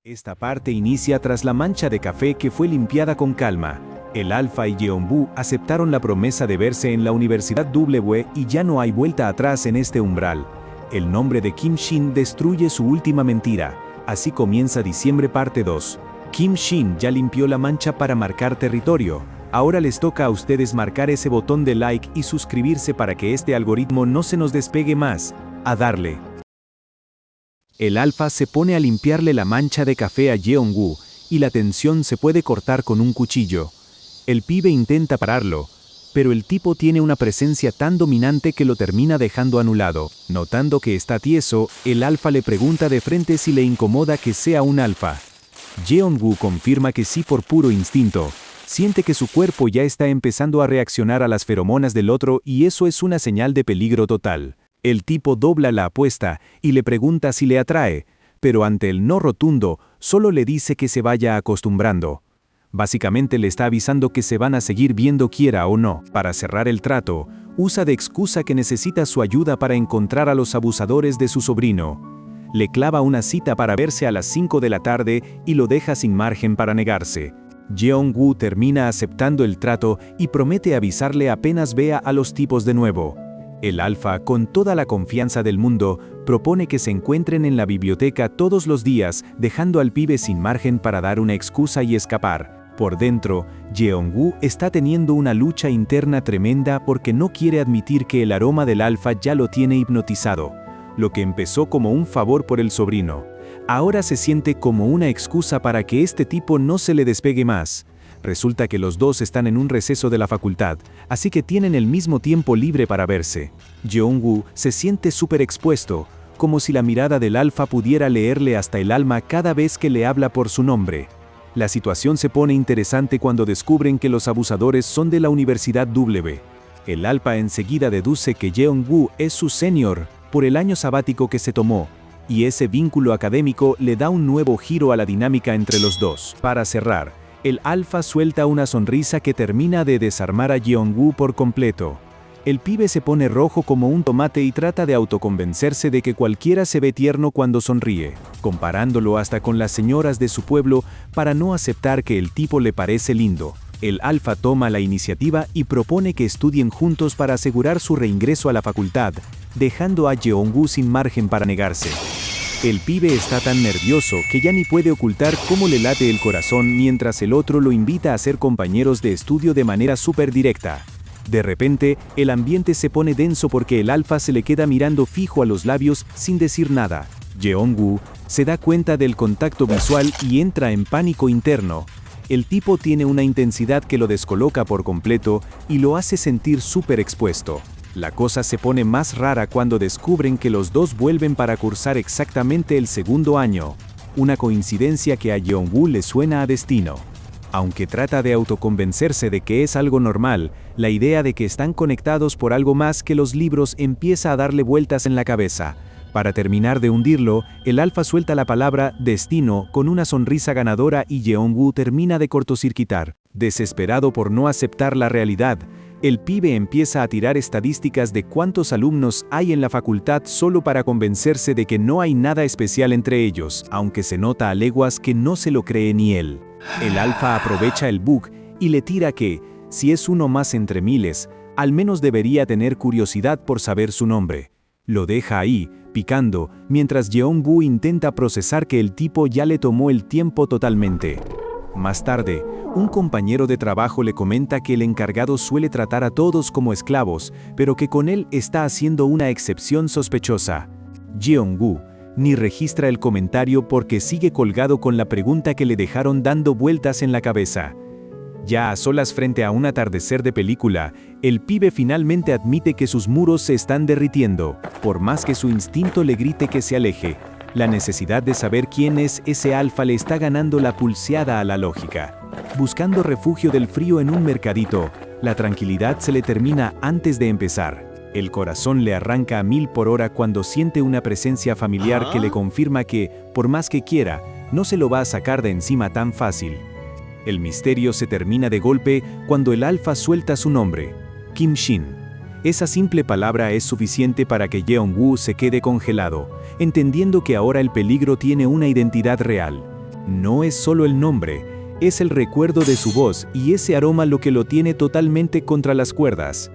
Esta parte inicia tras la mancha de café que fue limpiada con calma. El Alfa y Jeonbu aceptaron la promesa de verse en la Universidad W y ya no hay vuelta atrás en este umbral. El nombre de Kim Shin destruye su última mentira. Así comienza diciembre parte 2. Kim Shin ya limpió la mancha para marcar territorio. Ahora les toca a ustedes marcar ese botón de like y suscribirse para que este algoritmo no se nos despegue más. A darle. El Alfa se pone a limpiarle la mancha de café a Jeongu y la tensión se puede cortar con un cuchillo. El pibe intenta pararlo, pero el tipo tiene una presencia tan dominante que lo termina dejando anulado. Notando que está tieso, el Alfa le pregunta de frente si le incomoda que sea un alfa. Jeongu confirma que sí por puro instinto. Siente que su cuerpo ya está empezando a reaccionar a las feromonas del otro y eso es una señal de peligro total. El tipo dobla la apuesta y le pregunta si le atrae, pero ante el no rotundo, solo le dice que se vaya acostumbrando. Básicamente le está avisando que se van a seguir viendo quiera o no. Para cerrar el trato, usa de excusa que necesita su ayuda para encontrar a los abusadores de su sobrino. Le clava una cita para verse a las 5 de la tarde y lo deja sin margen para negarse. Jeongu termina aceptando el trato y promete avisarle apenas vea a los tipos de nuevo. El Alfa, con toda la confianza del mundo, propone que se encuentren en la biblioteca todos los días, dejando al pibe sin margen para dar una excusa y escapar. Por dentro, Jeongu está teniendo una lucha interna tremenda porque no quiere admitir que el aroma del Alfa ya lo tiene hipnotizado. Lo que empezó como un favor por el sobrino, ahora se siente como una excusa para que este tipo no se le despegue más. Resulta que los dos están en un receso de la facultad, así que tienen el mismo tiempo libre para verse. Jeongu se siente súper expuesto, como si la mirada del Alfa pudiera leerle hasta el alma cada vez que le habla por su nombre. La situación se pone interesante cuando descubren que los abusadores son de la Universidad W. El Alfa enseguida deduce que Jeongu es su senior por el año sabático que se tomó, y ese vínculo académico le da un nuevo giro a la dinámica entre los dos. Para cerrar, el Alfa suelta una sonrisa que termina de desarmar a Jeongu por completo. El pibe se pone rojo como un tomate y trata de autoconvencerse de que cualquiera se ve tierno cuando sonríe, comparándolo hasta con las señoras de su pueblo para no aceptar que el tipo le parece lindo. El Alfa toma la iniciativa y propone que estudien juntos para asegurar su reingreso a la facultad, dejando a Jeongu sin margen para negarse. El pibe está tan nervioso que ya ni puede ocultar cómo le late el corazón mientras el otro lo invita a ser compañeros de estudio de manera súper directa. De repente, el ambiente se pone denso porque el Alfa se le queda mirando fijo a los labios sin decir nada. Jeongu se da cuenta del contacto visual y entra en pánico interno. El tipo tiene una intensidad que lo descoloca por completo y lo hace sentir súper expuesto. La cosa se pone más rara cuando descubren que los dos vuelven para cursar exactamente el segundo año, una coincidencia que a Jeongu le suena a destino. Aunque trata de autoconvencerse de que es algo normal, la idea de que están conectados por algo más que los libros empieza a darle vueltas en la cabeza. Para terminar de hundirlo, el Alfa suelta la palabra destino con una sonrisa ganadora y Jeongu termina de cortocircuitar. Desesperado por no aceptar la realidad, el pibe empieza a tirar estadísticas de cuántos alumnos hay en la facultad solo para convencerse de que no hay nada especial entre ellos, aunque se nota a leguas que no se lo cree ni él. El Alfa aprovecha el bug y le tira que, si es uno más entre miles, al menos debería tener curiosidad por saber su nombre. Lo deja ahí, picando, mientras Jeongu intenta procesar que el tipo ya le tomó el tiempo totalmente. Más tarde, un compañero de trabajo le comenta que el encargado suele tratar a todos como esclavos, pero que con él está haciendo una excepción sospechosa. Jeongu ni registra el comentario porque sigue colgado con la pregunta que le dejaron dando vueltas en la cabeza. Ya a solas frente a un atardecer de película, el pibe finalmente admite que sus muros se están derritiendo, por más que su instinto le grite que se aleje. La necesidad de saber quién es ese Alfa le está ganando la pulseada a la lógica. Buscando refugio del frío en un mercadito, la tranquilidad se le termina antes de empezar. El corazón le arranca a 1000 por hora cuando siente una presencia familiar que le confirma que, por más que quiera, no se lo va a sacar de encima tan fácil. El misterio se termina de golpe cuando el Alfa suelta su nombre, Kim Shin. Esa simple palabra es suficiente para que Jeongu se quede congelado, entendiendo que ahora el peligro tiene una identidad real. No es solo el nombre, Es el recuerdo de su voz y ese aroma lo que lo tiene totalmente contra las cuerdas.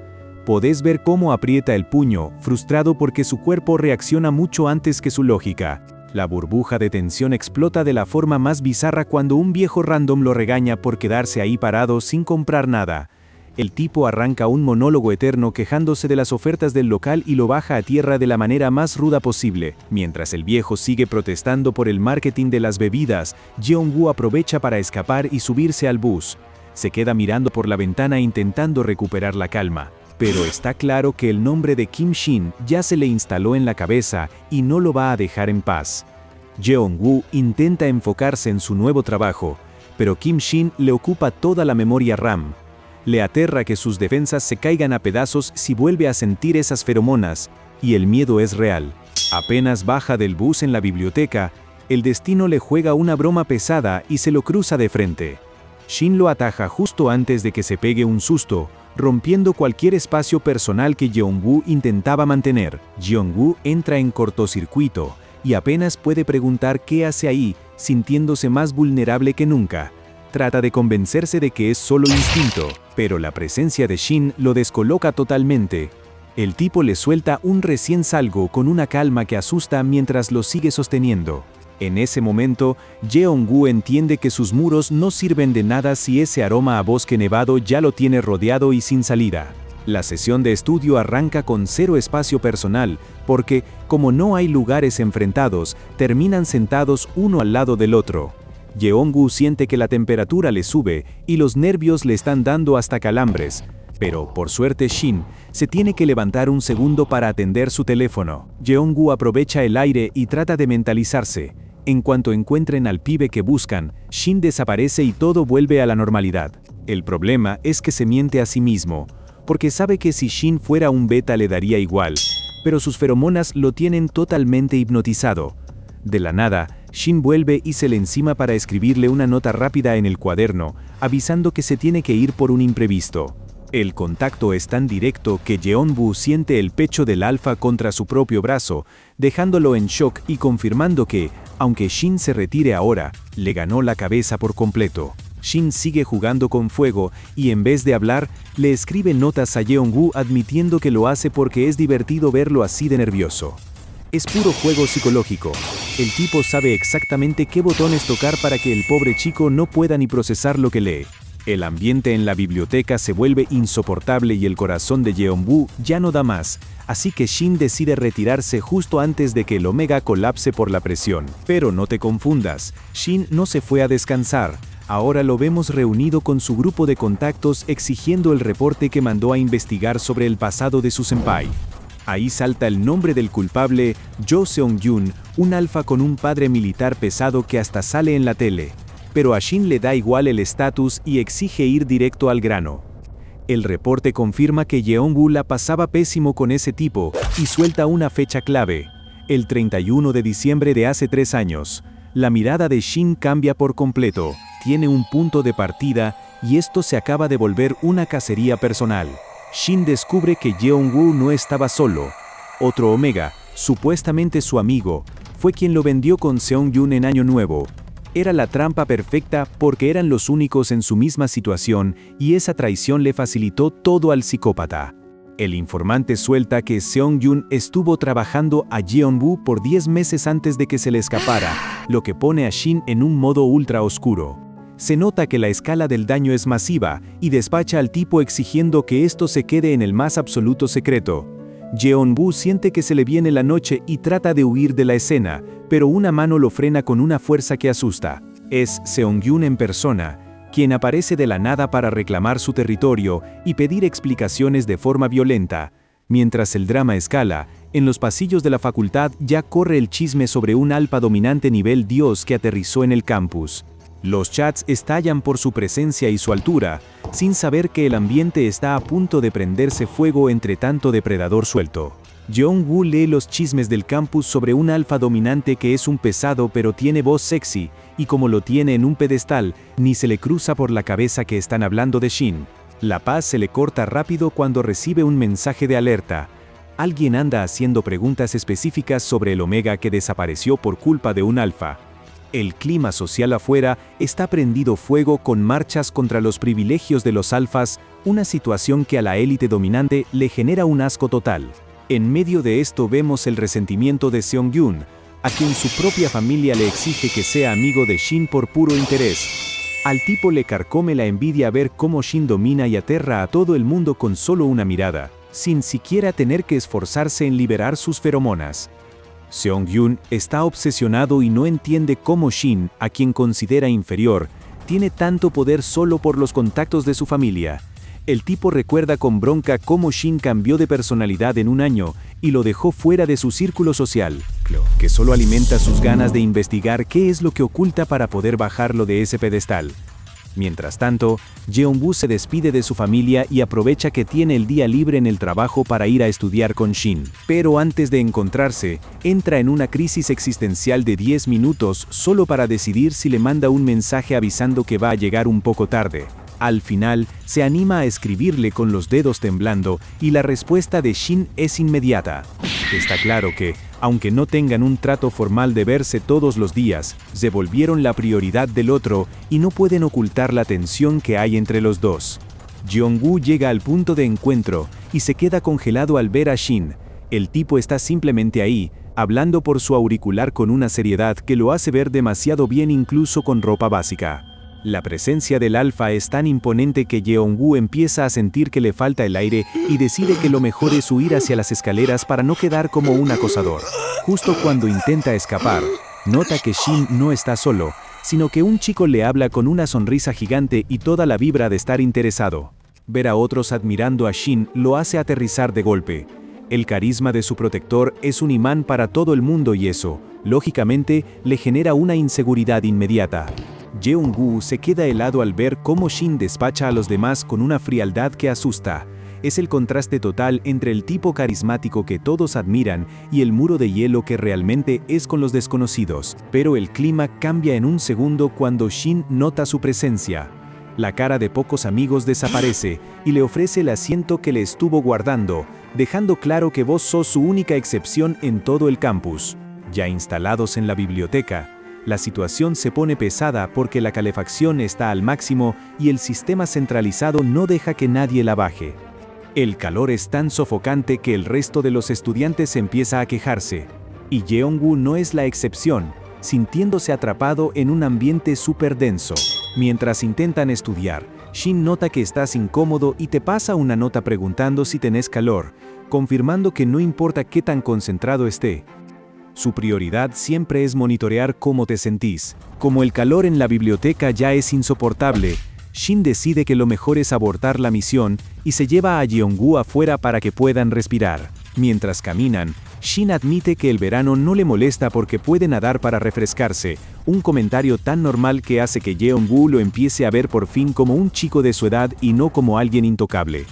Podés ver cómo aprieta el puño, frustrado porque su cuerpo reacciona mucho antes que su lógica. La burbuja de tensión explota de la forma más bizarra cuando un viejo random lo regaña por quedarse ahí parado sin comprar nada. El tipo arranca un monólogo eterno quejándose de las ofertas del local y lo baja a tierra de la manera más ruda posible. Mientras el viejo sigue protestando por el marketing de las bebidas, Jeong-woo aprovecha para escapar y subirse al bus. Se queda mirando por la ventana intentando recuperar la calma. Pero está claro que el nombre de Kim Shin ya se le instaló en la cabeza y no lo va a dejar en paz. Jeong-woo intenta enfocarse en su nuevo trabajo, pero Kim Shin le ocupa toda la memoria RAM. Le aterra que sus defensas se caigan a pedazos si vuelve a sentir esas feromonas, y el miedo es real. Apenas baja del bus en la biblioteca, el destino le juega una broma pesada y se lo cruza de frente. Shin lo ataja justo antes de que se pegue un susto, rompiendo cualquier espacio personal que Jeong-woo intentaba mantener. Jeong-woo entra en cortocircuito y apenas puede preguntar qué hace ahí, sintiéndose más vulnerable que nunca. Trata de convencerse de que es solo instinto, pero la presencia de Shin lo descoloca totalmente. El tipo le suelta un recién salgo con una calma que asusta mientras lo sigue sosteniendo. En ese momento, Jeong-woo entiende que sus muros no sirven de nada si ese aroma a bosque nevado ya lo tiene rodeado y sin salida. La sesión de estudio arranca con cero espacio personal, porque, como no hay lugares enfrentados, terminan sentados uno al lado del otro. Jeong-woo siente que la temperatura le sube y los nervios le están dando hasta calambres. Pero, por suerte, Shin se tiene que levantar un segundo para atender su teléfono. Jeong-woo aprovecha el aire y trata de mentalizarse. En cuanto encuentren al pibe que buscan, Shin desaparece y todo vuelve a la normalidad. El problema es que se miente a sí mismo, porque sabe que si Shin fuera un beta le daría igual, pero sus feromonas lo tienen totalmente hipnotizado. De la nada, Shin vuelve y se le encima para escribirle una nota rápida en el cuaderno, avisando que se tiene que ir por un imprevisto. El contacto es tan directo que Jeong-woo siente el pecho del alfa contra su propio brazo, dejándolo en shock y confirmando que, aunque Shin se retire ahora, le ganó la cabeza por completo. Shin sigue jugando con fuego y en vez de hablar, le escribe notas a Jeong-woo admitiendo que lo hace porque es divertido verlo así de nervioso. Es puro juego psicológico. El tipo sabe exactamente qué botones tocar para que el pobre chico no pueda ni procesar lo que lee. El ambiente en la biblioteca se vuelve insoportable y el corazón de Jeong-woo ya no da más, así que Shin decide retirarse justo antes de que el Omega colapse por la presión. Pero no te confundas, Shin no se fue a descansar. Ahora lo vemos reunido con su grupo de contactos exigiendo el reporte que mandó a investigar sobre el pasado de su senpai. Ahí salta el nombre del culpable, Jo Seong-yoon, un alfa con un padre militar pesado que hasta sale en la tele. Pero a Shin le da igual el estatus y exige ir directo al grano. El reporte confirma que Jeong-woo la pasaba pésimo con ese tipo y suelta una fecha clave, el 31 de diciembre de hace 3 años. La mirada de Shin cambia por completo, tiene un punto de partida y esto se acaba de volver una cacería personal. Shin descubre que Jeong-woo no estaba solo. Otro Omega, supuestamente su amigo, fue quien lo vendió con Seong-yoon en Año Nuevo. Era la trampa perfecta porque eran los únicos en su misma situación y esa traición le facilitó todo al psicópata. El informante suelta que Seong-yoon estuvo trabajando a Jeong-woo por 10 meses antes de que se le escapara, lo que pone a Shin en un modo ultra oscuro. Se nota que la escala del daño es masiva y despacha al tipo exigiendo que esto se quede en el más absoluto secreto. Jeong-woo siente que se le viene la noche y trata de huir de la escena, pero una mano lo frena con una fuerza que asusta. Es Seong-yoon en persona, quien aparece de la nada para reclamar su territorio y pedir explicaciones de forma violenta. Mientras el drama escala, en los pasillos de la facultad ya corre el chisme sobre un alfa dominante nivel Dios que aterrizó en el campus. Los chats estallan por su presencia y su altura, sin saber que el ambiente está a punto de prenderse fuego entre tanto depredador suelto. Jeong-woo lee los chismes del campus sobre un alfa dominante que es un pesado pero tiene voz sexy, y como lo tiene en un pedestal, ni se le cruza por la cabeza que están hablando de Shin. La paz se le corta rápido cuando recibe un mensaje de alerta. Alguien anda haciendo preguntas específicas sobre el Omega que desapareció por culpa de un alfa. El clima social afuera está prendido fuego con marchas contra los privilegios de los alfas, una situación que a la élite dominante le genera un asco total. En medio de esto vemos el resentimiento de Seong-Yoon, a quien su propia familia le exige que sea amigo de Shin por puro interés. Al tipo le carcome la envidia ver cómo Shin domina y aterra a todo el mundo con solo una mirada, sin siquiera tener que esforzarse en liberar sus feromonas. Seong-Yoon está obsesionado y no entiende cómo Shin, a quien considera inferior, tiene tanto poder solo por los contactos de su familia. El tipo recuerda con bronca cómo Shin cambió de personalidad en un año y lo dejó fuera de su círculo social, que solo alimenta sus ganas de investigar qué es lo que oculta para poder bajarlo de ese pedestal. Mientras tanto, Jeonbu se despide de su familia y aprovecha que tiene el día libre en el trabajo para ir a estudiar con Shin. Pero antes de encontrarse, entra en una crisis existencial de 10 minutos solo para decidir si le manda un mensaje avisando que va a llegar un poco tarde. Al final, se anima a escribirle con los dedos temblando y la respuesta de Shin es inmediata. Está claro que, aunque no tengan un trato formal de verse todos los días, se volvieron la prioridad del otro y no pueden ocultar la tensión que hay entre los dos. Jeongu llega al punto de encuentro y se queda congelado al ver a Shin. El tipo está simplemente ahí, hablando por su auricular con una seriedad que lo hace ver demasiado bien incluso con ropa básica. La presencia del alfa es tan imponente que Jeongu empieza a sentir que le falta el aire y decide que lo mejor es huir hacia las escaleras para no quedar como un acosador. Justo cuando intenta escapar, nota que Shin no está solo, sino que un chico le habla con una sonrisa gigante y toda la vibra de estar interesado. Ver a otros admirando a Shin lo hace aterrizar de golpe. El carisma de su protector es un imán para todo el mundo y eso, lógicamente, le genera una inseguridad inmediata. Jeongu se queda helado al ver cómo Shin despacha a los demás con una frialdad que asusta. Es el contraste total entre el tipo carismático que todos admiran y el muro de hielo que realmente es con los desconocidos. Pero el clima cambia en un segundo cuando Shin nota su presencia. La cara de pocos amigos desaparece y le ofrece el asiento que le estuvo guardando, dejando claro que vos sos su única excepción en todo el campus. Ya instalados en la biblioteca, la situación se pone pesada porque la calefacción está al máximo y el sistema centralizado no deja que nadie la baje. El calor es tan sofocante que el resto de los estudiantes empieza a quejarse, y Jeongu no es la excepción, sintiéndose atrapado en un ambiente súper denso. Mientras intentan estudiar, Shin nota que estás incómodo y te pasa una nota preguntando si tenés calor, confirmando que no importa qué tan concentrado esté. Su prioridad siempre es monitorear cómo te sentís. Como el calor en la biblioteca ya es insoportable, Shin decide que lo mejor es abortar la misión y se lleva a Jeongu afuera para que puedan respirar. Mientras caminan, Shin admite que el verano no le molesta porque puede nadar para refrescarse, un comentario tan normal que hace que Jeongu lo empiece a ver por fin como un chico de su edad y no como alguien intocable.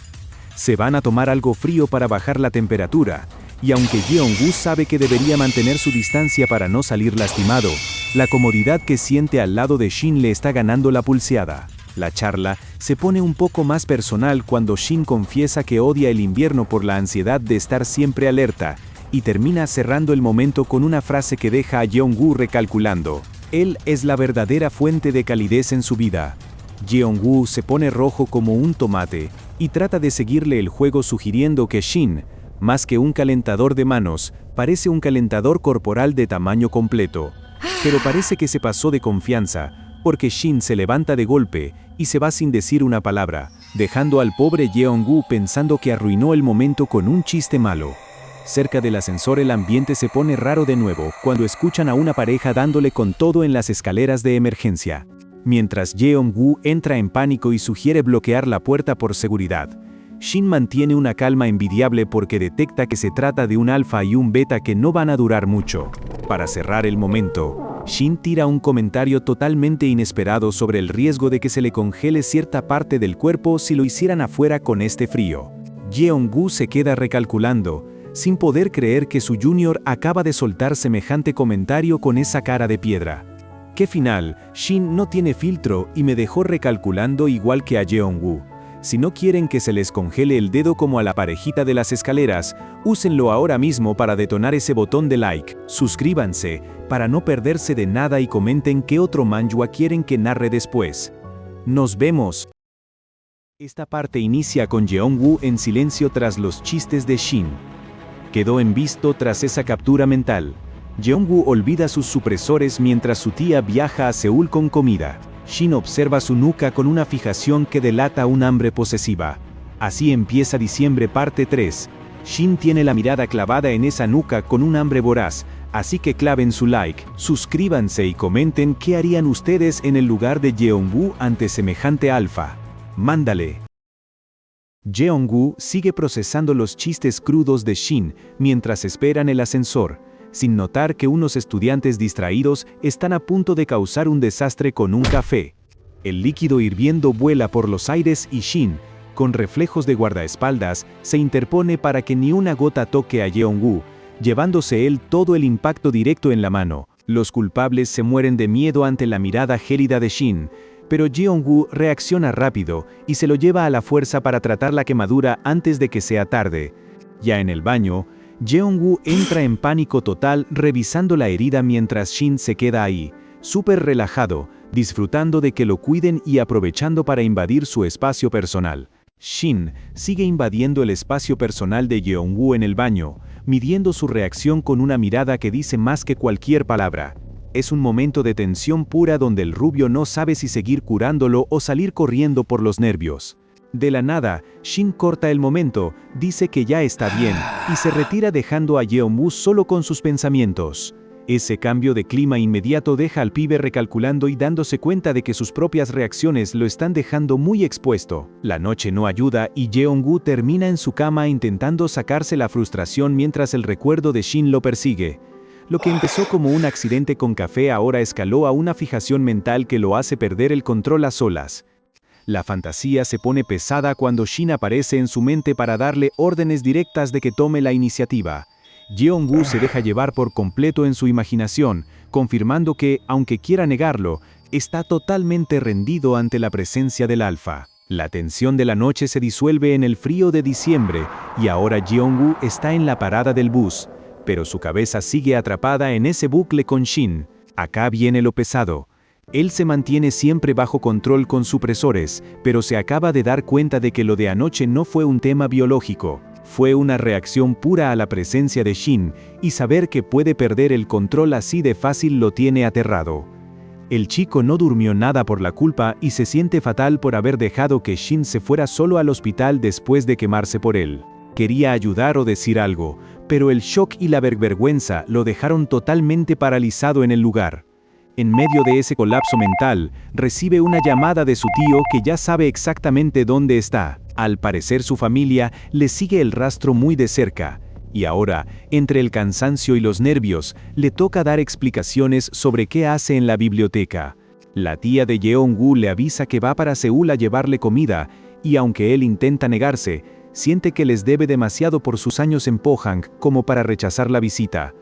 Se van a tomar algo frío para bajar la temperatura, y aunque Jeongu sabe que debería mantener su distancia para no salir lastimado, la comodidad que siente al lado de Shin le está ganando la pulseada. La charla se pone un poco más personal cuando Shin confiesa que odia el invierno por la ansiedad de estar siempre alerta, y termina cerrando el momento con una frase que deja a Jeongu recalculando. Él es la verdadera fuente de calidez en su vida. Jeongu se pone rojo como un tomate, y trata de seguirle el juego sugiriendo que Shin, más que un calentador de manos, parece un calentador corporal de tamaño completo. Pero parece que se pasó de confianza, porque Shin se levanta de golpe y se va sin decir una palabra, dejando al pobre Jeongu pensando que arruinó el momento con un chiste malo. Cerca del ascensor el ambiente se pone raro de nuevo cuando escuchan a una pareja dándole con todo en las escaleras de emergencia. Mientras Jeongu entra en pánico y sugiere bloquear la puerta por seguridad, Shin mantiene una calma envidiable porque detecta que se trata de un alfa y un beta que no van a durar mucho. Para cerrar el momento, Shin tira un comentario totalmente inesperado sobre el riesgo de que se le congele cierta parte del cuerpo si lo hicieran afuera con este frío. Jeongu se queda recalculando, sin poder creer que su junior acaba de soltar semejante comentario con esa cara de piedra. ¡Qué final! Shin no tiene filtro y me dejó recalculando igual que a Jeongu. Si no quieren que se les congele el dedo como a la parejita de las escaleras, úsenlo ahora mismo para detonar ese botón de like. Suscríbanse, para no perderse de nada y comenten qué otro manhwa quieren que narre después. Nos vemos. Esta parte inicia con Jeong-woo en silencio tras los chistes de Shin. Quedó en visto tras esa captura mental. Jeong-woo olvida sus supresores mientras su tía viaja a Seúl con comida. Shin observa su nuca con una fijación que delata un hambre posesiva. Así empieza diciembre parte 3. Shin tiene la mirada clavada en esa nuca con un hambre voraz, así que claven su like, suscríbanse y comenten qué harían ustedes en el lugar de Jeong-woo ante semejante alfa. Mándale. Jeong-woo sigue procesando los chistes crudos de Shin mientras esperan el ascensor, sin notar que unos estudiantes distraídos están a punto de causar un desastre con un café. El líquido hirviendo vuela por los aires y Shin, con reflejos de guardaespaldas, se interpone para que ni una gota toque a Jeong-woo, llevándose él todo el impacto directo en la mano. Los culpables se mueren de miedo ante la mirada gélida de Shin, pero Jeong-woo reacciona rápido y se lo lleva a la fuerza para tratar la quemadura antes de que sea tarde. Ya en el baño, Jeong-woo entra en pánico total revisando la herida mientras Shin se queda ahí, súper relajado, disfrutando de que lo cuiden y aprovechando para invadir su espacio personal. Shin sigue invadiendo el espacio personal de Jeong-woo en el baño, midiendo su reacción con una mirada que dice más que cualquier palabra. Es un momento de tensión pura donde el rubio no sabe si seguir curándolo o salir corriendo por los nervios. De la nada, Shin corta el momento, dice que ya está bien, y se retira dejando a Jeong-woo solo con sus pensamientos. Ese cambio de clima inmediato deja al pibe recalculando y dándose cuenta de que sus propias reacciones lo están dejando muy expuesto. La noche no ayuda y Jeong-woo termina en su cama intentando sacarse la frustración mientras el recuerdo de Shin lo persigue. Lo que empezó como un accidente con café ahora escaló a una fijación mental que lo hace perder el control a solas. La fantasía se pone pesada cuando Shin aparece en su mente para darle órdenes directas de que tome la iniciativa. Jeong-woo se deja llevar por completo en su imaginación, confirmando que, aunque quiera negarlo, está totalmente rendido ante la presencia del alfa. La tensión de la noche se disuelve en el frío de diciembre, y ahora Jeong-woo está en la parada del bus, pero su cabeza sigue atrapada en ese bucle con Shin. Acá viene lo pesado. Él se mantiene siempre bajo control con supresores, pero se acaba de dar cuenta de que lo de anoche no fue un tema biológico. Fue una reacción pura a la presencia de Shin, y saber que puede perder el control así de fácil lo tiene aterrado. El chico no durmió nada por la culpa y se siente fatal por haber dejado que Shin se fuera solo al hospital después de quemarse por él. Quería ayudar o decir algo, pero el shock y la vergüenza lo dejaron totalmente paralizado en el lugar. En medio de ese colapso mental, recibe una llamada de su tío que ya sabe exactamente dónde está. Al parecer su familia le sigue el rastro muy de cerca, y ahora, entre el cansancio y los nervios, le toca dar explicaciones sobre qué hace en la biblioteca. La tía de Jeong-woo le avisa que va para Seúl a llevarle comida, y aunque él intenta negarse, siente que les debe demasiado por sus años en Pohang como para rechazar la visita.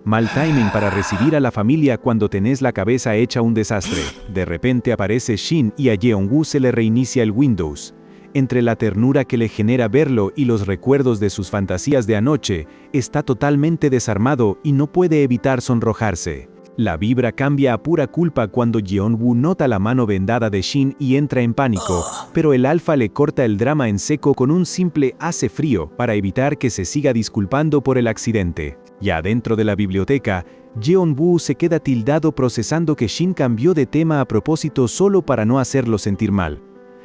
Mal timing para recibir a la familia cuando tenés la cabeza hecha un desastre. De repente aparece Shin y a Jeong-woo se le reinicia el Windows. Entre la ternura que le genera verlo y los recuerdos de sus fantasías de anoche, está totalmente desarmado y no puede evitar sonrojarse. La vibra cambia a pura culpa cuando Jeong-woo nota la mano vendada de Shin y entra en pánico, pero el alfa le corta el drama en seco con un simple "hace frío" para evitar que se siga disculpando por el accidente. Ya dentro de la biblioteca, Jeong-woo se queda tildado procesando que Shin cambió de tema a propósito solo para no hacerlo sentir mal.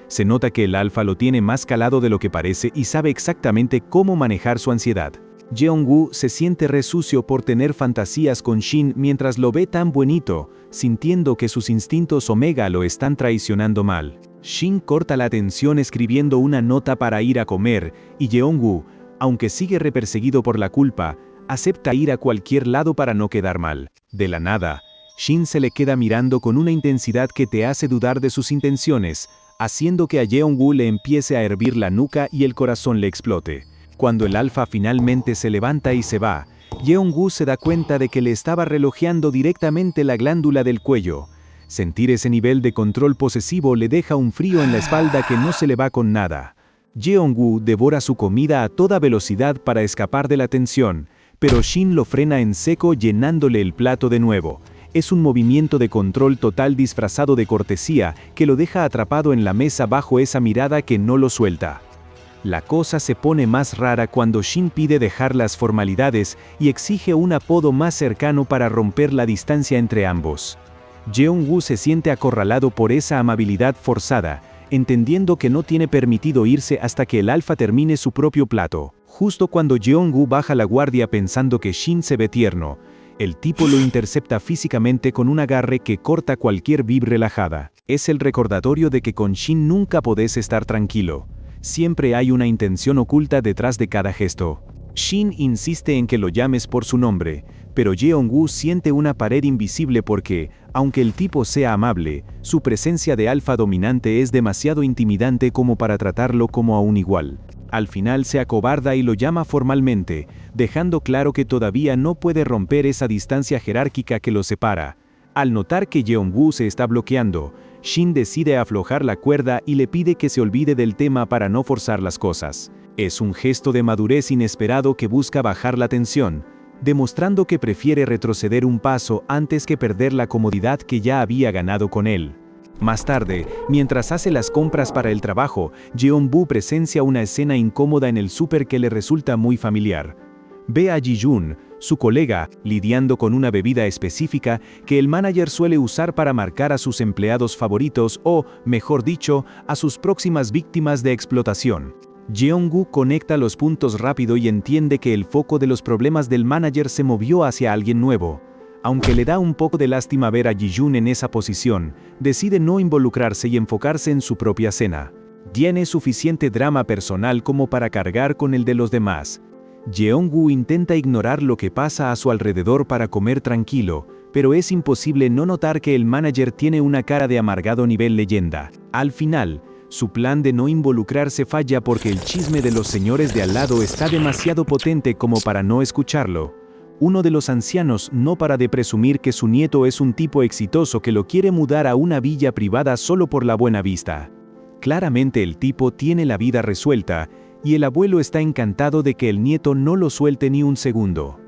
Se nota que el alfa lo tiene más calado de lo que parece y sabe exactamente cómo manejar su ansiedad. Jeong-woo se siente re sucio por tener fantasías con Shin mientras lo ve tan bonito, sintiendo que sus instintos omega lo están traicionando mal. Shin corta la tensión escribiendo una nota para ir a comer, y Jeong-woo, aunque sigue reperseguido por la culpa, acepta ir a cualquier lado para no quedar mal. De la nada, Shin se le queda mirando con una intensidad que te hace dudar de sus intenciones, haciendo que a Jeong-woo le empiece a hervir la nuca y el corazón le explote. Cuando el alfa finalmente se levanta y se va, Jeong-woo se da cuenta de que le estaba relojeando directamente la glándula del cuello. Sentir ese nivel de control posesivo le deja un frío en la espalda que no se le va con nada. Jeong-woo devora su comida a toda velocidad para escapar de la tensión, pero Shin lo frena en seco llenándole el plato de nuevo. Es un movimiento de control total disfrazado de cortesía que lo deja atrapado en la mesa bajo esa mirada que no lo suelta. La cosa se pone más rara cuando Shin pide dejar las formalidades y exige un apodo más cercano para romper la distancia entre ambos. Jeong-woo se siente acorralado por esa amabilidad forzada, entendiendo que no tiene permitido irse hasta que el alfa termine su propio plato. Justo cuando Jeong-woo baja la guardia pensando que Shin se ve tierno, el tipo lo intercepta físicamente con un agarre que corta cualquier vib relajada. Es el recordatorio de que con Shin nunca podés estar tranquilo. Siempre hay una intención oculta detrás de cada gesto. Shin insiste en que lo llames por su nombre, pero Jeong-woo siente una pared invisible porque, aunque el tipo sea amable, su presencia de alfa dominante es demasiado intimidante como para tratarlo como a un igual. Al final se acobarda y lo llama formalmente, dejando claro que todavía no puede romper esa distancia jerárquica que los separa. Al notar que Jeong-woo se está bloqueando, Shin decide aflojar la cuerda y le pide que se olvide del tema para no forzar las cosas. Es un gesto de madurez inesperado que busca bajar la tensión, demostrando que prefiere retroceder un paso antes que perder la comodidad que ya había ganado con él. Más tarde, mientras hace las compras para el trabajo, Jeong-woo presencia una escena incómoda en el súper que le resulta muy familiar. Ve a Ji-jun, su colega, lidiando con una bebida específica que el manager suele usar para marcar a sus empleados favoritos o, mejor dicho, a sus próximas víctimas de explotación. Jeong-woo conecta los puntos rápido y entiende que el foco de los problemas del manager se movió hacia alguien nuevo. Aunque le da un poco de lástima ver a Ji-jun en esa posición, decide no involucrarse y enfocarse en su propia cena. Tiene suficiente drama personal como para cargar con el de los demás. Jeong-woo intenta ignorar lo que pasa a su alrededor para comer tranquilo, pero es imposible no notar que el manager tiene una cara de amargado nivel leyenda. Al final, su plan de no involucrarse falla porque el chisme de los señores de al lado está demasiado potente como para no escucharlo. Uno de los ancianos no para de presumir que su nieto es un tipo exitoso que lo quiere mudar a una villa privada solo por la buena vista. Claramente el tipo tiene la vida resuelta, y el abuelo está encantado de que el nieto no lo suelte ni un segundo.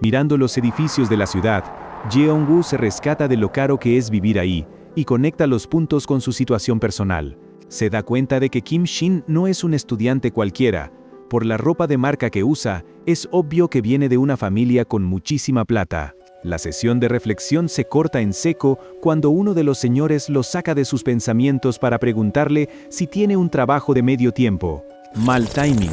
Mirando los edificios de la ciudad, Jeong-woo se rescata de lo caro que es vivir ahí, y conecta los puntos con su situación personal. Se da cuenta de que Kim Shin no es un estudiante cualquiera. Por la ropa de marca que usa, es obvio que viene de una familia con muchísima plata. La sesión de reflexión se corta en seco cuando uno de los señores lo saca de sus pensamientos para preguntarle si tiene un trabajo de medio tiempo. Mal timing.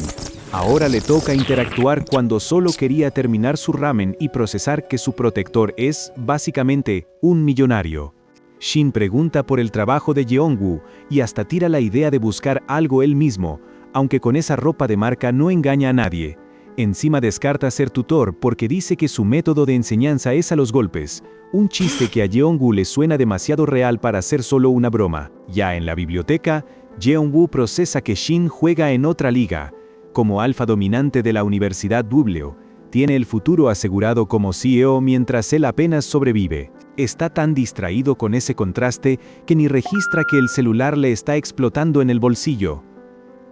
Ahora le toca interactuar cuando solo quería terminar su ramen y procesar que su protector es, básicamente, un millonario. Shin pregunta por el trabajo de Jeong-woo y hasta tira la idea de buscar algo él mismo, aunque con esa ropa de marca no engaña a nadie. Encima descarta ser tutor porque dice que su método de enseñanza es a los golpes, un chiste que a Jeong-woo le suena demasiado real para ser solo una broma. Ya en la biblioteca, Jeong-woo procesa que Shin juega en otra liga. Como alfa dominante de la Universidad Bubleo, tiene el futuro asegurado como CEO mientras él apenas sobrevive. Está tan distraído con ese contraste que ni registra que el celular le está explotando en el bolsillo.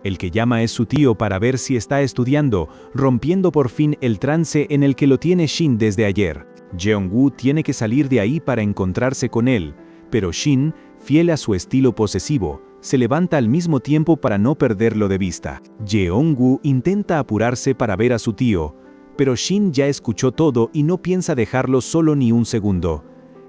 El que llama es su tío para ver si está estudiando, rompiendo por fin el trance en el que lo tiene Shin desde ayer. Jeong-woo tiene que salir de ahí para encontrarse con él, pero Shin, fiel a su estilo posesivo, se levanta al mismo tiempo para no perderlo de vista. Jeong-woo intenta apurarse para ver a su tío, pero Shin ya escuchó todo y no piensa dejarlo solo ni un segundo.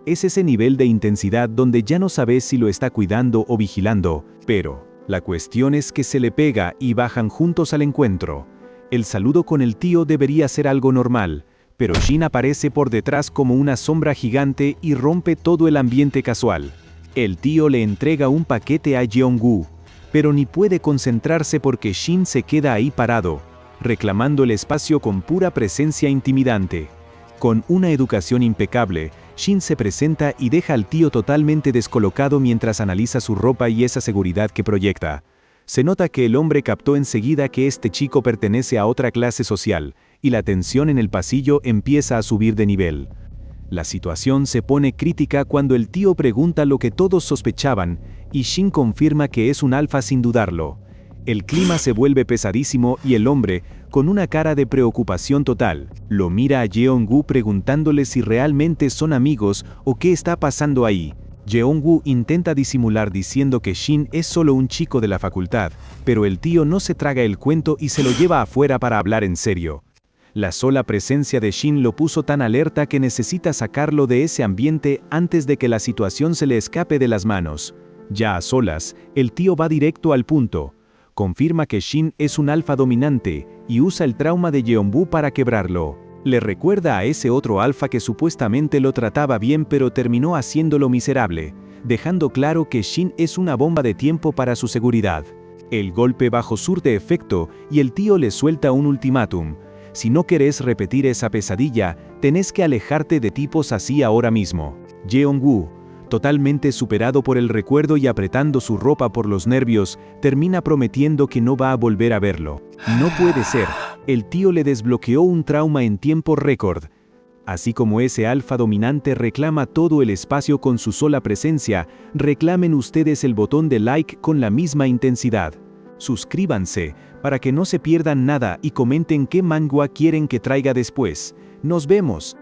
Es ese nivel de intensidad donde ya no sabes si lo está cuidando o vigilando, pero la cuestión es que se le pega y bajan juntos al encuentro. El saludo con el tío debería ser algo normal, pero Shin aparece por detrás como una sombra gigante y rompe todo el ambiente casual. El tío le entrega un paquete a Jeong-woo, pero ni puede concentrarse porque Shin se queda ahí parado, reclamando el espacio con pura presencia intimidante. Con una educación impecable, Shin se presenta y deja al tío totalmente descolocado mientras analiza su ropa y esa seguridad que proyecta. Se nota que el hombre captó enseguida que este chico pertenece a otra clase social, y la tensión en el pasillo empieza a subir de nivel. La situación se pone crítica cuando el tío pregunta lo que todos sospechaban, y Shin confirma que es un alfa sin dudarlo. El clima se vuelve pesadísimo y el hombre, con una cara de preocupación total, lo mira a Jeong-woo preguntándole si realmente son amigos o qué está pasando ahí. Jeong-woo intenta disimular diciendo que Shin es solo un chico de la facultad, pero el tío no se traga el cuento y se lo lleva afuera para hablar en serio. La sola presencia de Shin lo puso tan alerta que necesita sacarlo de ese ambiente antes de que la situación se le escape de las manos. Ya a solas, el tío va directo al punto. Confirma que Shin es un alfa dominante y usa el trauma de Jeong-woo para quebrarlo. Le recuerda a ese otro alfa que supuestamente lo trataba bien pero terminó haciéndolo miserable, dejando claro que Shin es una bomba de tiempo para su seguridad. El golpe bajo surte efecto y el tío le suelta un ultimátum. Si no querés repetir esa pesadilla, tenés que alejarte de tipos así ahora mismo. Jeong-woo, totalmente superado por el recuerdo y apretando su ropa por los nervios, termina prometiendo que no va a volver a verlo. No puede ser, el tío le desbloqueó un trauma en tiempo récord. Así como ese alfa dominante reclama todo el espacio con su sola presencia, reclamen ustedes el botón de like con la misma intensidad. Suscríbanse para que no se pierdan nada y comenten qué manga quieren que traiga después. Nos vemos.